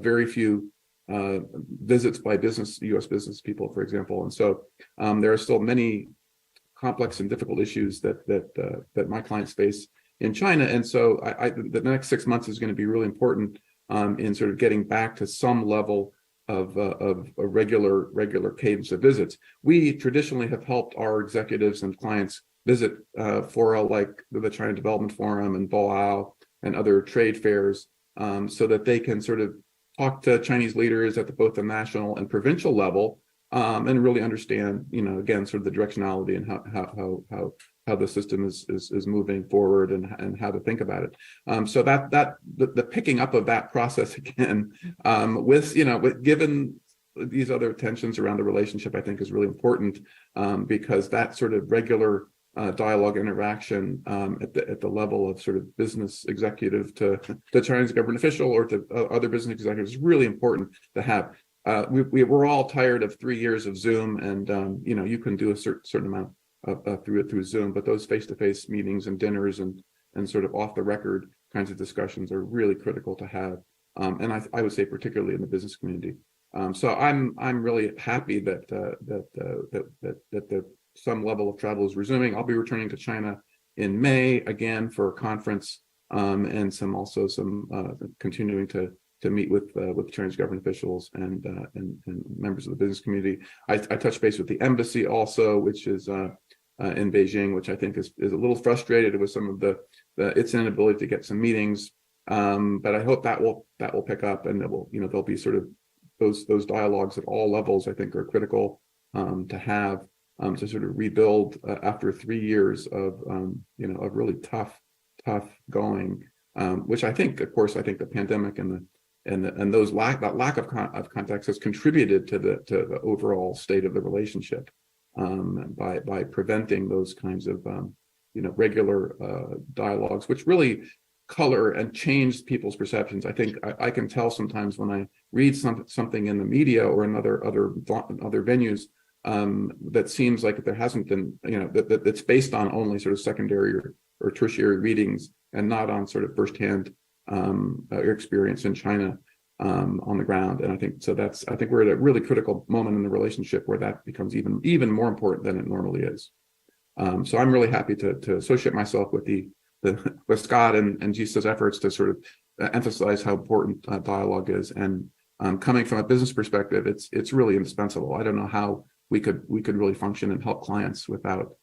very few visits by U.S. business people, for example, and so there are still many complex and difficult issues that my clients face in China, and so the next 6 months is going to be really important in sort of getting back to some level of a regular cadence of visits. We traditionally have helped our executives and clients visit fora like the China Development Forum and Boao and other trade fairs, so that they can sort of talk to Chinese leaders at both the national and provincial level, and really understand, again, sort of the directionality and how the system is moving forward and how to think about it. So the picking up of that process again, with given these other tensions around the relationship, I think is really important, because that sort of regular dialogue interaction at the level of sort of business executive to Chinese government official or to other business executives is really important to have. We're all tired of 3 years of Zoom, and you can do a certain amount through Zoom, but those face-to-face meetings and dinners and sort of off the record kinds of discussions are really critical to have, and I would say particularly in the business community. So I'm really happy that some level of travel is resuming. I'll be returning to China in May again for a conference, and some continuing to meet with Chinese government officials and members of the business community. I touched base with the embassy also, which is in Beijing, which I think is a little frustrated with some of its inability to get some meetings. But I hope that will pick up, and there'll be sort of those dialogues at all levels. I think are critical to have to sort of rebuild after 3 years of of really tough going, which I think the pandemic and that lack of context has contributed to the overall state of the relationship, by preventing those kinds of regular dialogues, which really color and change people's perceptions. I think I can tell sometimes when I read something in the media or in other venues that seems like there hasn't been, that's based on only sort of secondary or tertiary readings and not on sort of firsthand experience in China on the ground. And I think we're at a really critical moment in the relationship where that becomes even more important than it normally is. So I'm really happy to associate myself with Scott and Jisi's efforts to sort of emphasize how important dialogue is. And coming from a business perspective, it's really indispensable. I don't know how we could really function and help clients without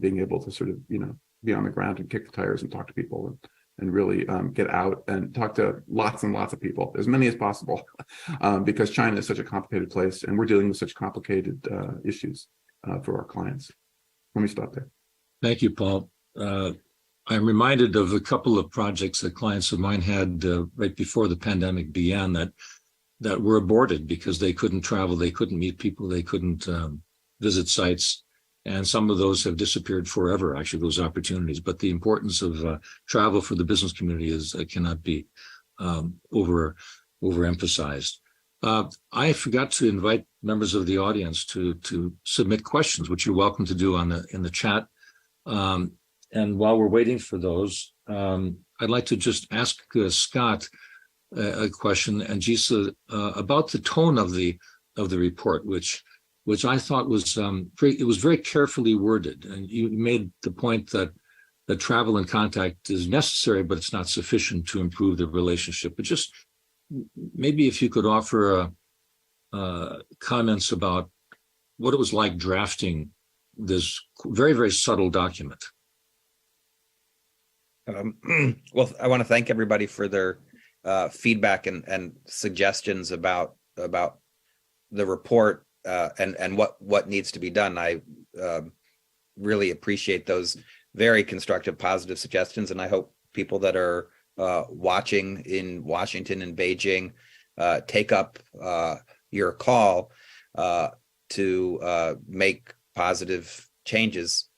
being able to sort of be on the ground and kick the tires and talk to people and really get out and talk to lots and lots of people, as many as possible, because China is such a complicated place and we're dealing with such complicated issues for our clients. Let me stop there. Thank you, Paul. I'm reminded of a couple of projects that clients of mine had right before the pandemic began that were aborted because they couldn't travel, they couldn't meet people, they couldn't visit sites. And some of those have disappeared forever, actually, those opportunities. But the importance of travel for the business community cannot be overemphasized. I forgot to invite members of the audience to submit questions, which you're welcome to do in the chat. And while we're waiting for those, I'd like to just ask Scott a question and Jisi about the tone of the report, which I thought was very carefully worded. And you made the point that travel and contact is necessary, but it's not sufficient to improve the relationship. But just maybe if you could offer comments about what it was like drafting this very, very subtle document. Well, I want to thank everybody for their feedback and suggestions about the report and what needs to be done. I really appreciate those very constructive, positive suggestions, and I hope people that are watching in Washington and Beijing take up your call to make positive changes.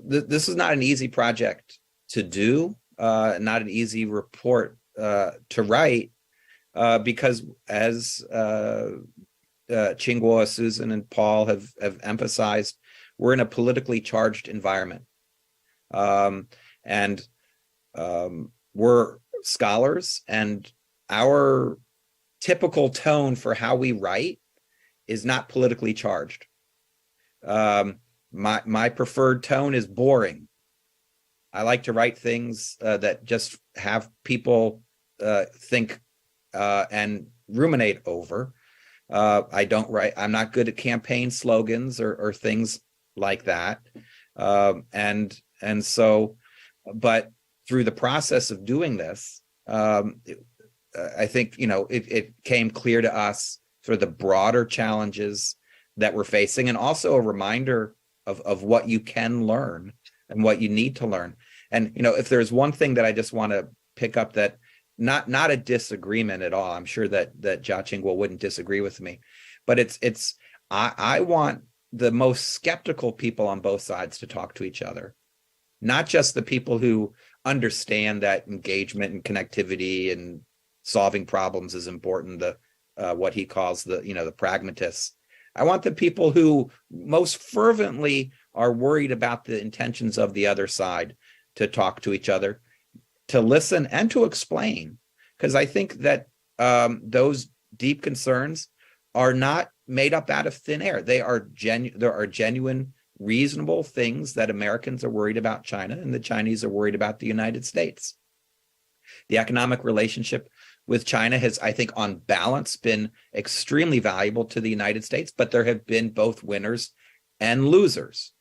This is not an easy project to do, not an easy report to write, because as Qingguo, Susan, and Paul have emphasized, we're in a politically charged environment. And we're scholars, and our typical tone for how we write is not politically charged. My preferred tone is boring. I like to write things that just have people think and ruminate over. I'm not good at campaign slogans or things like that. And so, but through the process of doing this, I think, it came clear to us sort of the broader challenges that we're facing, and also a reminder of what you can learn and what you need to learn. And, if there's one thing that I just want to pick up, that not a disagreement at all. I'm sure that Jia Qingguo wouldn't disagree with me, but I want the most skeptical people on both sides to talk to each other, not just the people who understand that engagement and connectivity and solving problems is important, the what he calls the pragmatists. I want the people who most fervently are worried about the intentions of the other side to talk to each other, to listen and to explain, because I think that those deep concerns are not made up out of thin air. There are genuine, reasonable things that Americans are worried about China and the Chinese are worried about the United States. The economic relationship with China has, I think, on balance, been extremely valuable to the United States, but there have been both winners and losers,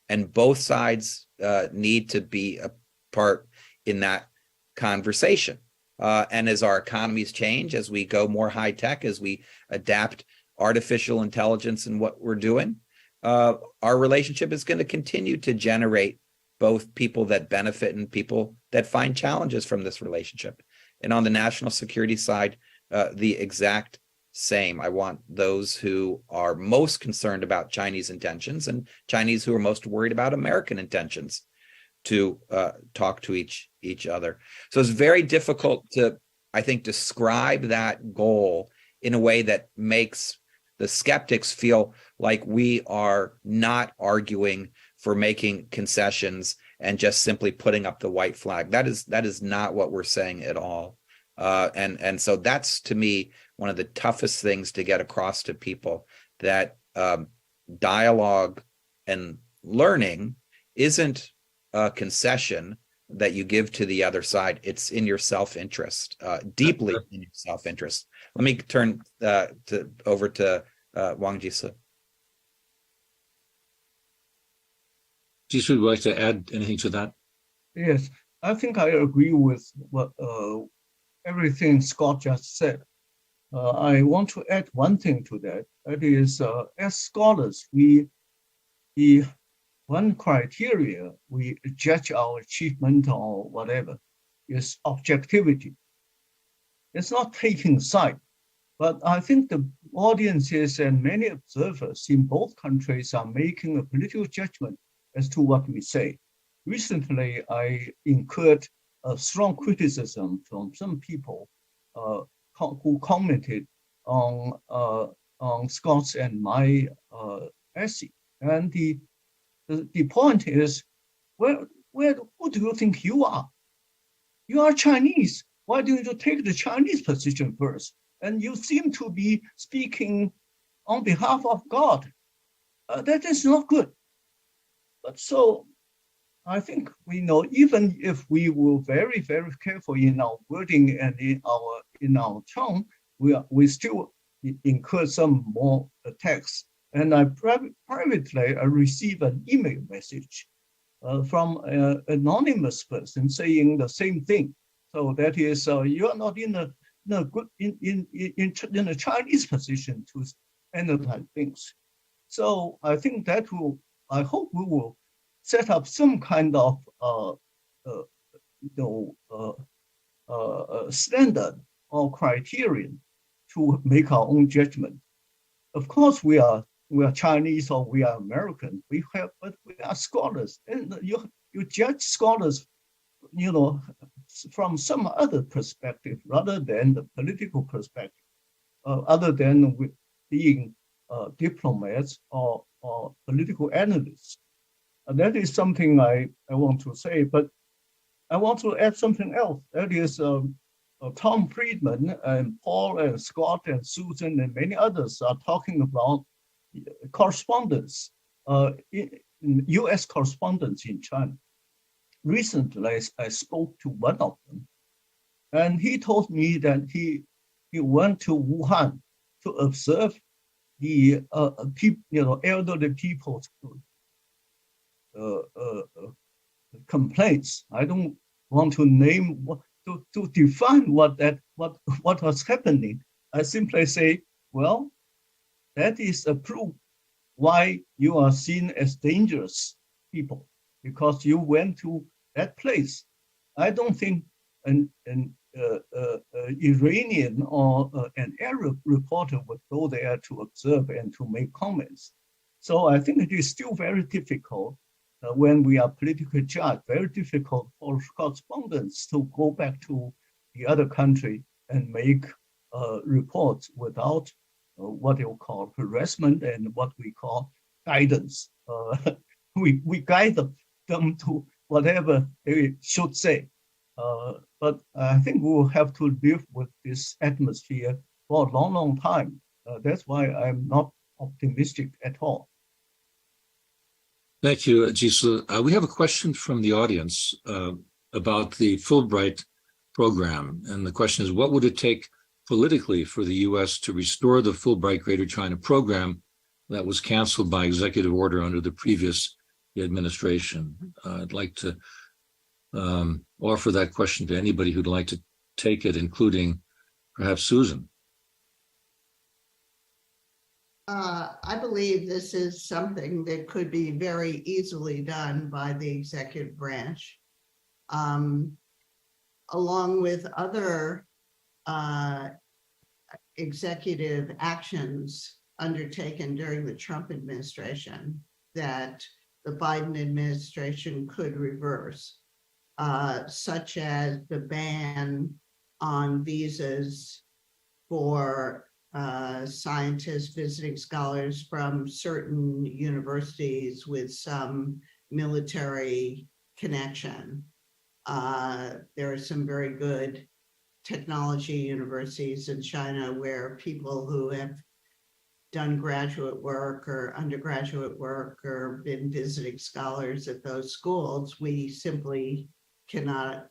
and both sides need to be a part in that conversation. And as our economies change, as we go more high tech, as we adapt artificial intelligence in what we're doing, our relationship is going to continue to generate both people that benefit and people that find challenges from this relationship. And on the national security side, the exact same. I want those who are most concerned about Chinese intentions and Chinese who are most worried about American intentions to talk to each other. So it's very difficult to, I think, describe that goal in a way that makes the skeptics feel like we are not arguing for making concessions and just simply putting up the white flag. That is not what we're saying at all. And so that's, to me, one of the toughest things to get across to people, that dialogue and learning isn't a concession that you give to the other side. It's in your self-interest, deeply in your self-interest. Let me turn over to Wang Jisi. Jisi, would you like to add anything to that? Yes, I think I agree with what everything Scott just said. I want to add one thing to that. That is, as scholars, one criteria we judge our achievement or whatever is objectivity. It's not taking side, but I think the audiences and many observers in both countries are making a political judgment as to what we say. Recently, I incurred a strong criticism from some people who commented on Scott's and my essay. And the point is, who do you think you are? You are Chinese. Why don't you take the Chinese position first? And you seem to be speaking on behalf of God. That is not good. But so I think we know, even if we were very, very careful in our wording and in our tone, we still incur some more attacks. And I privately received an email message from an anonymous person saying the same thing. So that is, you are not in a Chinese position to analyze things. So I think I hope we will set up some kind of standard or criterion to make our own judgment. Of course, we are Chinese or we are American. But we are scholars, and you judge scholars, from some other perspective rather than the political perspective, other than being diplomats or political analysts. That is something I want to say, but I want to add something else. That is, Tom Friedman and Paul and Scott and Susan and many others are talking about correspondence, U.S. correspondence in China. Recently, I spoke to one of them, and he told me that he went to Wuhan to observe the elderly people's complaints. I don't want to name to define what was happening. I simply say, well, that is a proof why you are seen as dangerous people, because you went to that place. I don't think an Iranian or an Arab reporter would go there to observe and to make comments. So I think it is still very difficult when we are politically charged, very difficult for correspondents to go back to the other country and make reports without what you call harassment and what we call guidance. We guide them to whatever they should say. But I think we will have to live with this atmosphere for a long, long time. That's why I'm not optimistic at all. Thank you, Jisi. We have a question from the audience about the Fulbright program. And the question is, what would it take politically for the U.S. to restore the Fulbright Greater China program that was canceled by executive order under the previous administration? I'd like to offer that question to anybody who'd like to take it, including perhaps Susan. I believe this is something that could be very easily done by the executive branch, along with other executive actions undertaken during the Trump administration that the Biden administration could reverse, such as the ban on visas for scientists visiting scholars from certain universities with some military connection. There are some very good technology universities in China where people who have done graduate work or undergraduate work or been visiting scholars at those schools, we simply cannot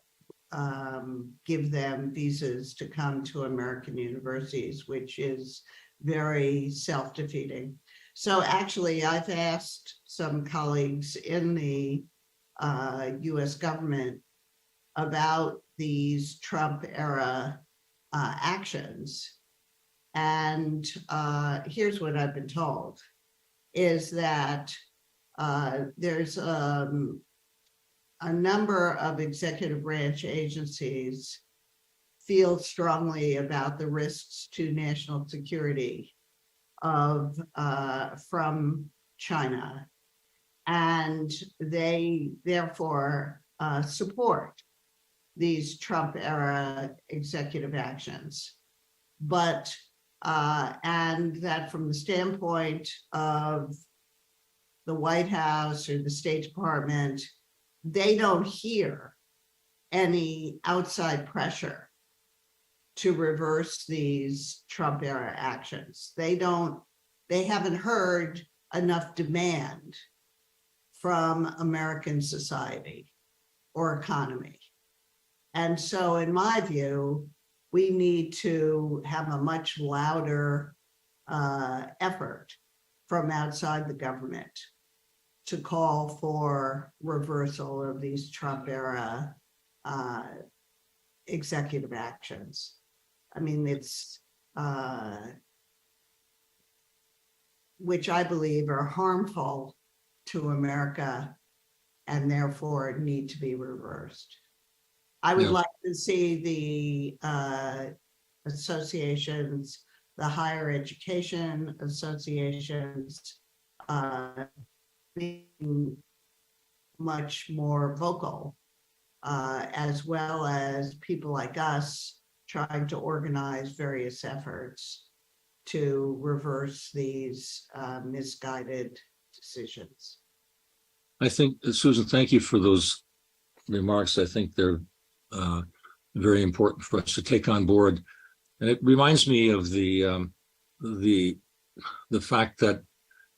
give them visas to come to American universities, which is very self-defeating. So actually, I've asked some colleagues in the US government about these Trump era actions. And here's what I've been told, is that there's a number of executive branch agencies feel strongly about the risks to national security from China, and they therefore support these Trump era executive actions. But and that from the standpoint of the White House or the State Department, they don't hear any outside pressure to reverse these Trump era actions. They haven't heard enough demand from American society or economy. And so in my view, we need to have a much louder effort from outside the government to call for reversal of these Trump era executive actions. I mean, it's, which I believe are harmful to America and therefore need to be reversed. I would like to see the associations, the higher education associations, being much more vocal, as well as people like us trying to organize various efforts to reverse these misguided decisions. I think, Susan, thank you for those remarks. I think they're very important for us to take on board. And it reminds me of the fact that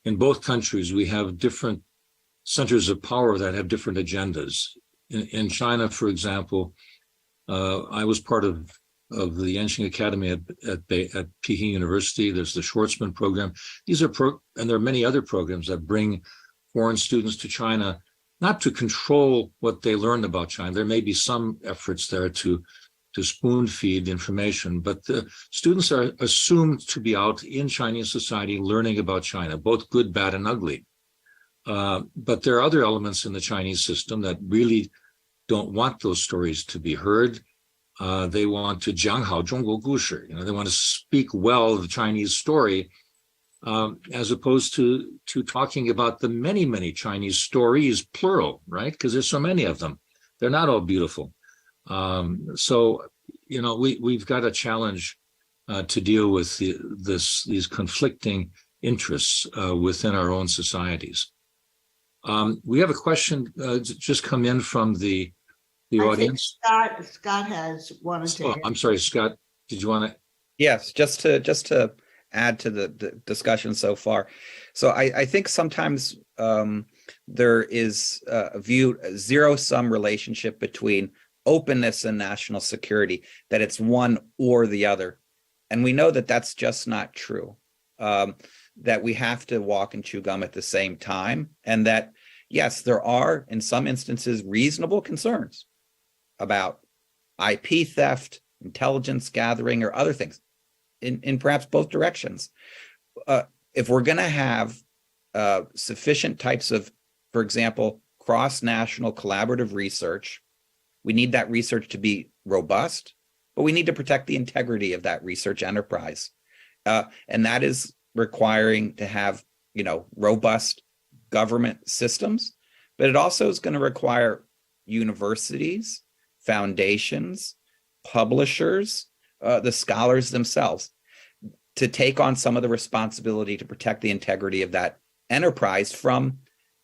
in both countries, we have different centers of power that have different agendas. In China, for example, I was part of the Yanqing Academy at Peking University. There's the Schwarzman program. These are and there are many other programs that bring foreign students to China, not to control what they learn about China. There may be some efforts there to spoon feed information, but the students are assumed to be out in Chinese society learning about China, both good, bad, and ugly. But there are other elements in the Chinese system that really don't want those stories to be heard. They want to 讲好中国故事, they want to speak well of the Chinese story, as opposed to talking about the many, many Chinese stories, plural, right? Because there's so many of them. They're not all beautiful. So, we've got a challenge to deal with these conflicting interests within our own societies. We have a question just come in from the audience. Scott has wanted to. Oh, I'm sorry, Scott. Did you want to? Yes, just to add to the discussion so far. So I think sometimes there is a zero-sum relationship between openness and national security, that it's one or the other. And we know that that's just not true, that we have to walk and chew gum at the same time. And that, yes, there are, in some instances, reasonable concerns about IP theft, intelligence gathering, or other things in perhaps both directions. If we're going to have sufficient types of, for example, cross-national collaborative research, we need that research to be robust, but we need to protect the integrity of that research enterprise. And that is requiring to have, robust government systems, but it also is going to require universities, foundations, publishers, the scholars themselves to take on some of the responsibility to protect the integrity of that enterprise from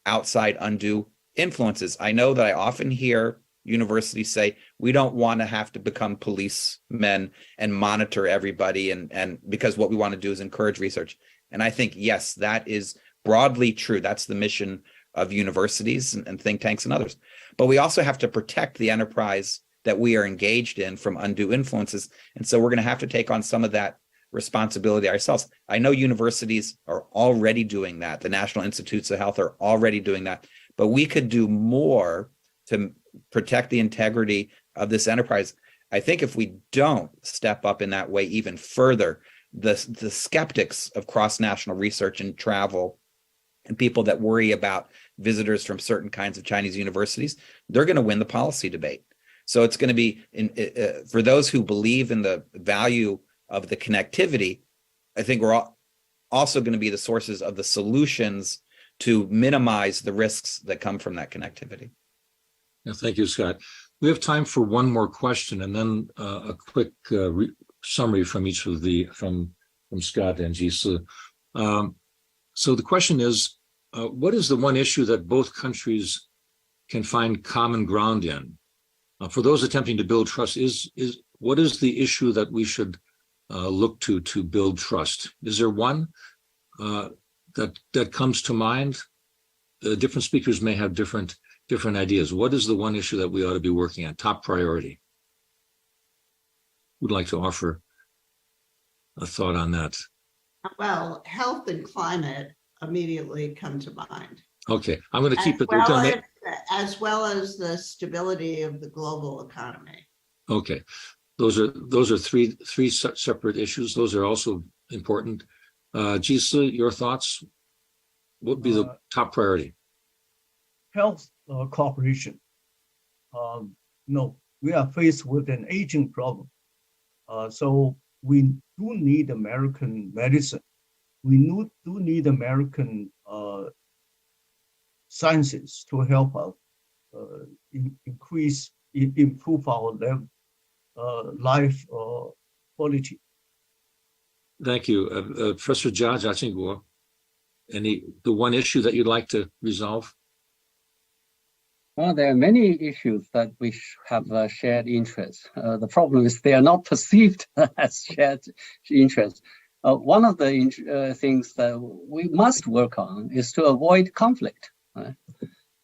outside undue influences. I know that I often hear universities say, we don't want to have to become policemen and monitor everybody, and because what we want to do is encourage research. And I think, yes, that is broadly true. That's the mission of universities and think tanks and others. But we also have to protect the enterprise that we are engaged in from undue influences. And so we're going to have to take on some of that responsibility ourselves. I know universities are already doing that. The National Institutes of Health are already doing that. But we could do more to protect the integrity of this enterprise. I think if we don't step up in that way even further, the skeptics of cross-national research and travel and people that worry about visitors from certain kinds of Chinese universities, they're going to win the policy debate. So it's going to be, for those who believe in the value of the connectivity, I think we're also going to be the sources of the solutions to minimize the risks that come from that connectivity. Yeah, thank you, Scott. We have time for one more question, and then a quick summary from each of from Scott and Jisi. So the question is, what is the one issue that both countries can find common ground in? For those attempting to build trust, what is the issue that we should look to build trust? Is there one that comes to mind? Different speakers may have different ideas. What is the one issue that we ought to be working on? Top priority. Would like to offer a thought on that. Well, health and climate immediately come to mind. Okay, I'm going to keep it. As well as the stability of the global economy. Okay, those are three separate issues. Those are also important. Jisi, your thoughts? What would be the top priority? Health cooperation. We are faced with an aging problem. So we do need American medicine. We do need American sciences to help us improve our life quality. Thank you. Professor Jia Qingguo, the one issue that you'd like to resolve? Well, there are many issues that we have shared interests. The problem is they are not perceived as shared interests. One of the things that we must work on is to avoid conflict,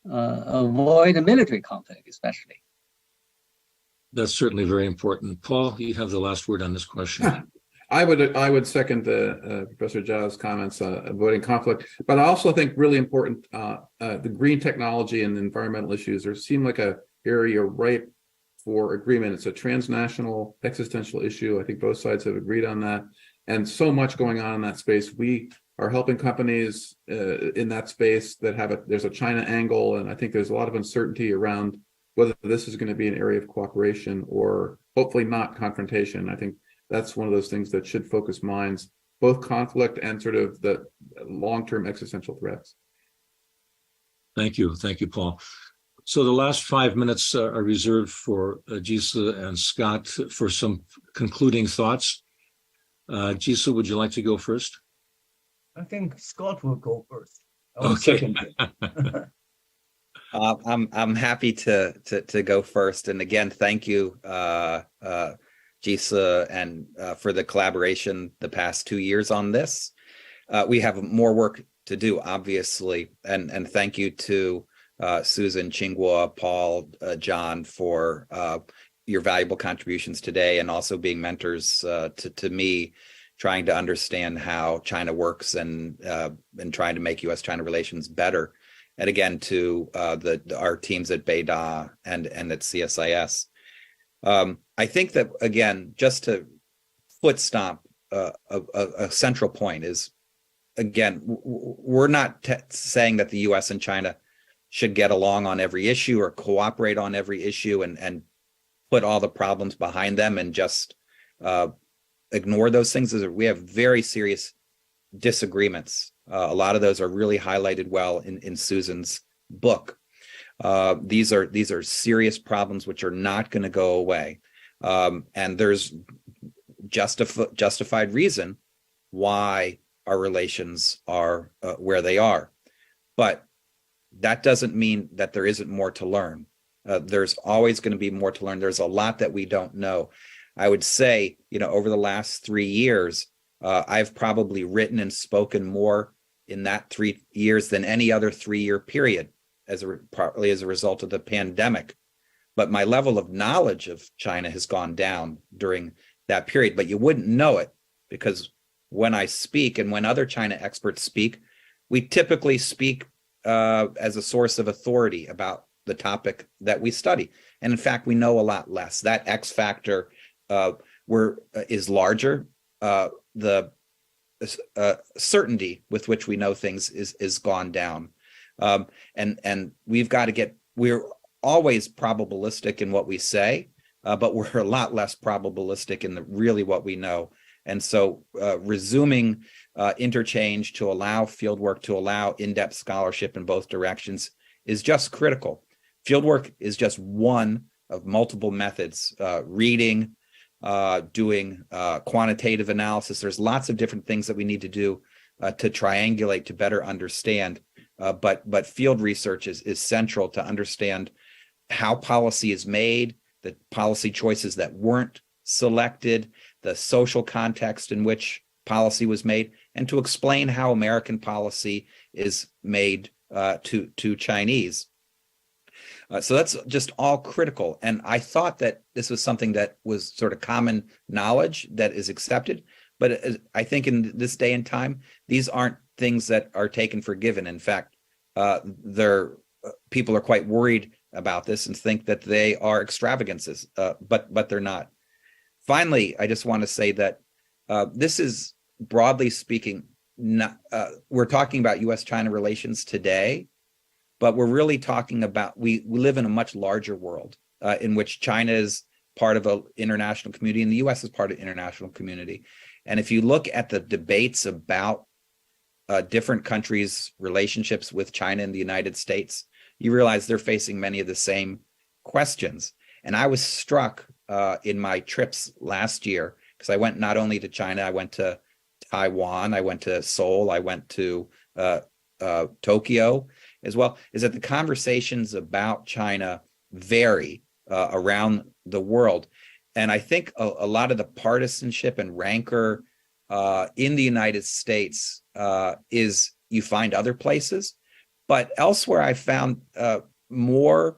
avoid a military conflict, especially. That's certainly very important. Paul, you have the last word on this question. I would second Professor Zhao's comments on avoiding conflict, but I also think really important the green technology and environmental issues seem like a area ripe for agreement. It's a transnational existential issue. I think both sides have agreed on that, and so much going on in that space. We are helping companies in that space that there's a China angle, and I think there's a lot of uncertainty around whether this is going to be an area of cooperation or hopefully not confrontation. I think that's one of those things that should focus minds both conflict and sort of the long-term existential threats. Thank you, Paul. So the last 5 minutes are reserved for Jisi and Scott for some concluding thoughts. Jisi, would you like to go first? I think Scott will go first. Okay. I'm happy to go first, and again, thank you, Jisi, and for the collaboration the past 2 years on this. We have more work to do, obviously, and thank you to Susan, Qingguo, Paul, John for your valuable contributions today, and also being mentors to me, trying to understand how China works and trying to make U.S. China relations better. And again, to our teams at BEDA and at CSIS. I think that, again, just to foot stomp a central point is, again, we're not saying that the U.S. and China should get along on every issue or cooperate on every issue and put all the problems behind them and just ignore those things. We have very serious disagreements. A lot of those are really highlighted well in Susan's book. These are serious problems which are not going to go away. And there's justified reason why our relations are where they are. But that doesn't mean that there isn't more to learn. There's always going to be more to learn. There's a lot that we don't know. I would say, over the last 3 years, I've probably written and spoken more in that 3 years than any other 3-year period, partly as a result of the pandemic. But my level of knowledge of China has gone down during that period. But you wouldn't know it, because when I speak and when other China experts speak, we typically speak as a source of authority about the topic that we study. And in fact, we know a lot less. That X factor is larger. The certainty with which we know things is gone down. And we've got to we're always probabilistic in what we say, but we're a lot less probabilistic in really what we know. And so resuming interchange to allow fieldwork, to allow in-depth scholarship in both directions is just critical. Fieldwork is just one of multiple methods, reading, doing quantitative analysis. There's lots of different things that we need to do to triangulate to better understand. But field research is central to understand how policy is made, the policy choices that weren't selected, the social context in which policy was made, and to explain how American policy is made to Chinese. So that's just all critical. And I thought that this was something that was sort of common knowledge that is accepted. But I think in this day and time, these aren't things that are taken for given. In fact, people are quite worried about this and think that they are extravagances, but they're not. Finally, I just want to say that this is, broadly speaking, we're talking about U.S. China relations today, but we're really talking about, we live in a much larger world in which China is part of an international community and the U.S. is part of an international community. And if you look at the debates about different countries' relationships with China and the United States, you realize they're facing many of the same questions. And I was struck in my trips last year, because I went not only to China, I went to Taiwan, I went to Seoul, I went to Tokyo as well, is that the conversations about China vary around the world. And I think a lot of the partisanship and rancor in the United States is you find other places, but elsewhere I found more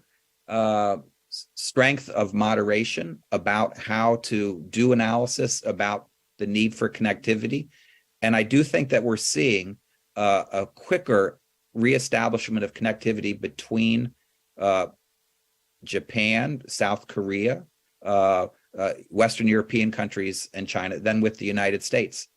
strength of moderation about how to do analysis about the need for connectivity. And I do think that we're seeing a quicker reestablishment of connectivity between Japan, South Korea, Western European countries, and China than with the United States.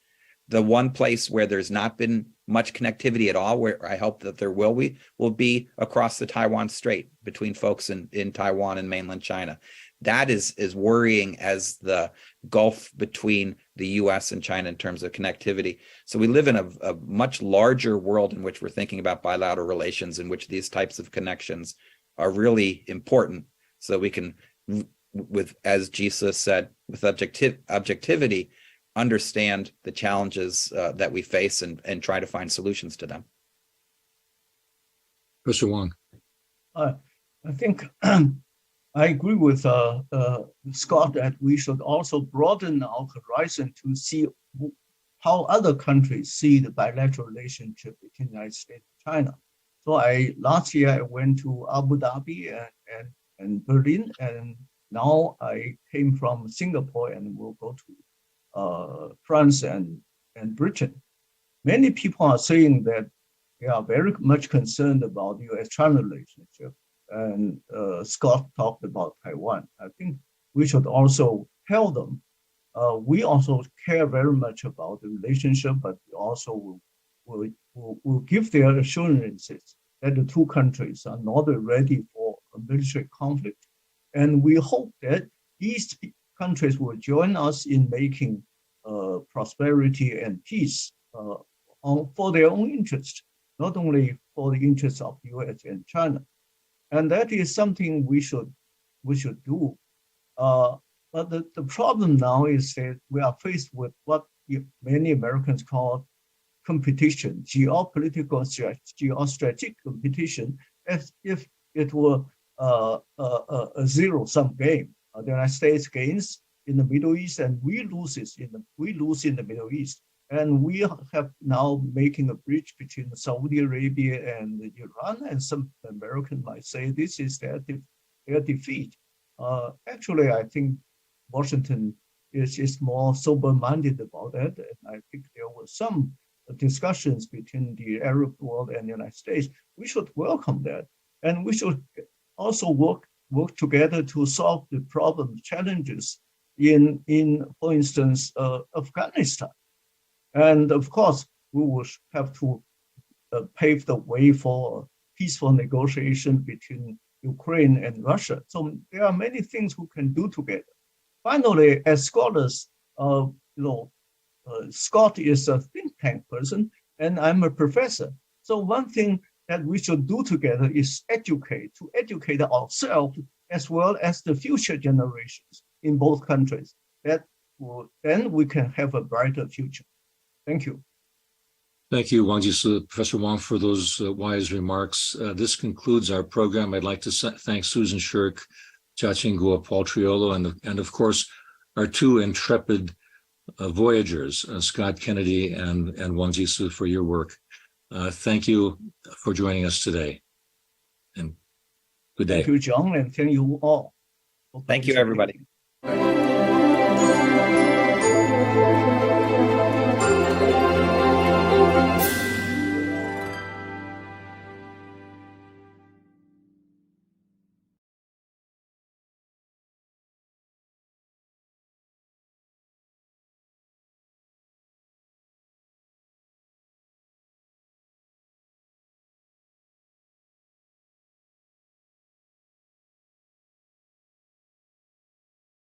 The one place where there's not been much connectivity at all, where I hope that there will be across the Taiwan Strait between folks in Taiwan and mainland China. that is worrying as the gulf between the U.S. and China in terms of connectivity. So we live in a much larger world in which we're thinking about bilateral relations, in which these types of connections are really important. So we can, with, as Jisi said, with objectivity, understand the challenges that we face and try to find solutions to them. Professor Wang. I think I agree with Scott that we should also broaden our horizon to see how other countries see the bilateral relationship between the United States and China. So last year I went to Abu Dhabi and Berlin, and now I came from Singapore and will go to France and Britain. Many people are saying that they are very much concerned about the U.S.-China relationship. And Scott talked about Taiwan. I think we should also tell them we also care very much about the relationship, but we also will give their assurances that the two countries are not ready for a military conflict. And we hope that these countries will join us in making prosperity and peace for their own interest, not only for the interests of the U.S. and China. And that is something we should do. But the problem now is that we are faced with what many Americans call competition, geopolitical, geostrategic competition, as if it were a zero-sum game. The United States gains in the Middle East, and we lose in the Middle East. And we have now making a bridge between Saudi Arabia and Iran, and some Americans might say this is their defeat. Actually, I think Washington is more sober-minded about that, and I think there were some discussions between the Arab world and the United States. We should welcome that, and we should also work together to solve the problems, challenges in for instance, Afghanistan. And of course, we will have to pave the way for peaceful negotiation between Ukraine and Russia. So there are many things we can do together. Finally, as scholars, Scott is a think tank person, and I'm a professor. So one thing that we should do together is educate ourselves as well as the future generations in both countries. Then we can have a brighter future. Thank you. Thank you, Jisi, Professor Wang, for those wise remarks. This concludes our program. I'd like to thank Susan Shirk, Qingguo, Paul Triolo, and of course, our two intrepid voyagers, Scott Kennedy and Jisi, for your work. Thank you for joining us today, and good day. Thank you, John, and thank you all. Thank you, everybody.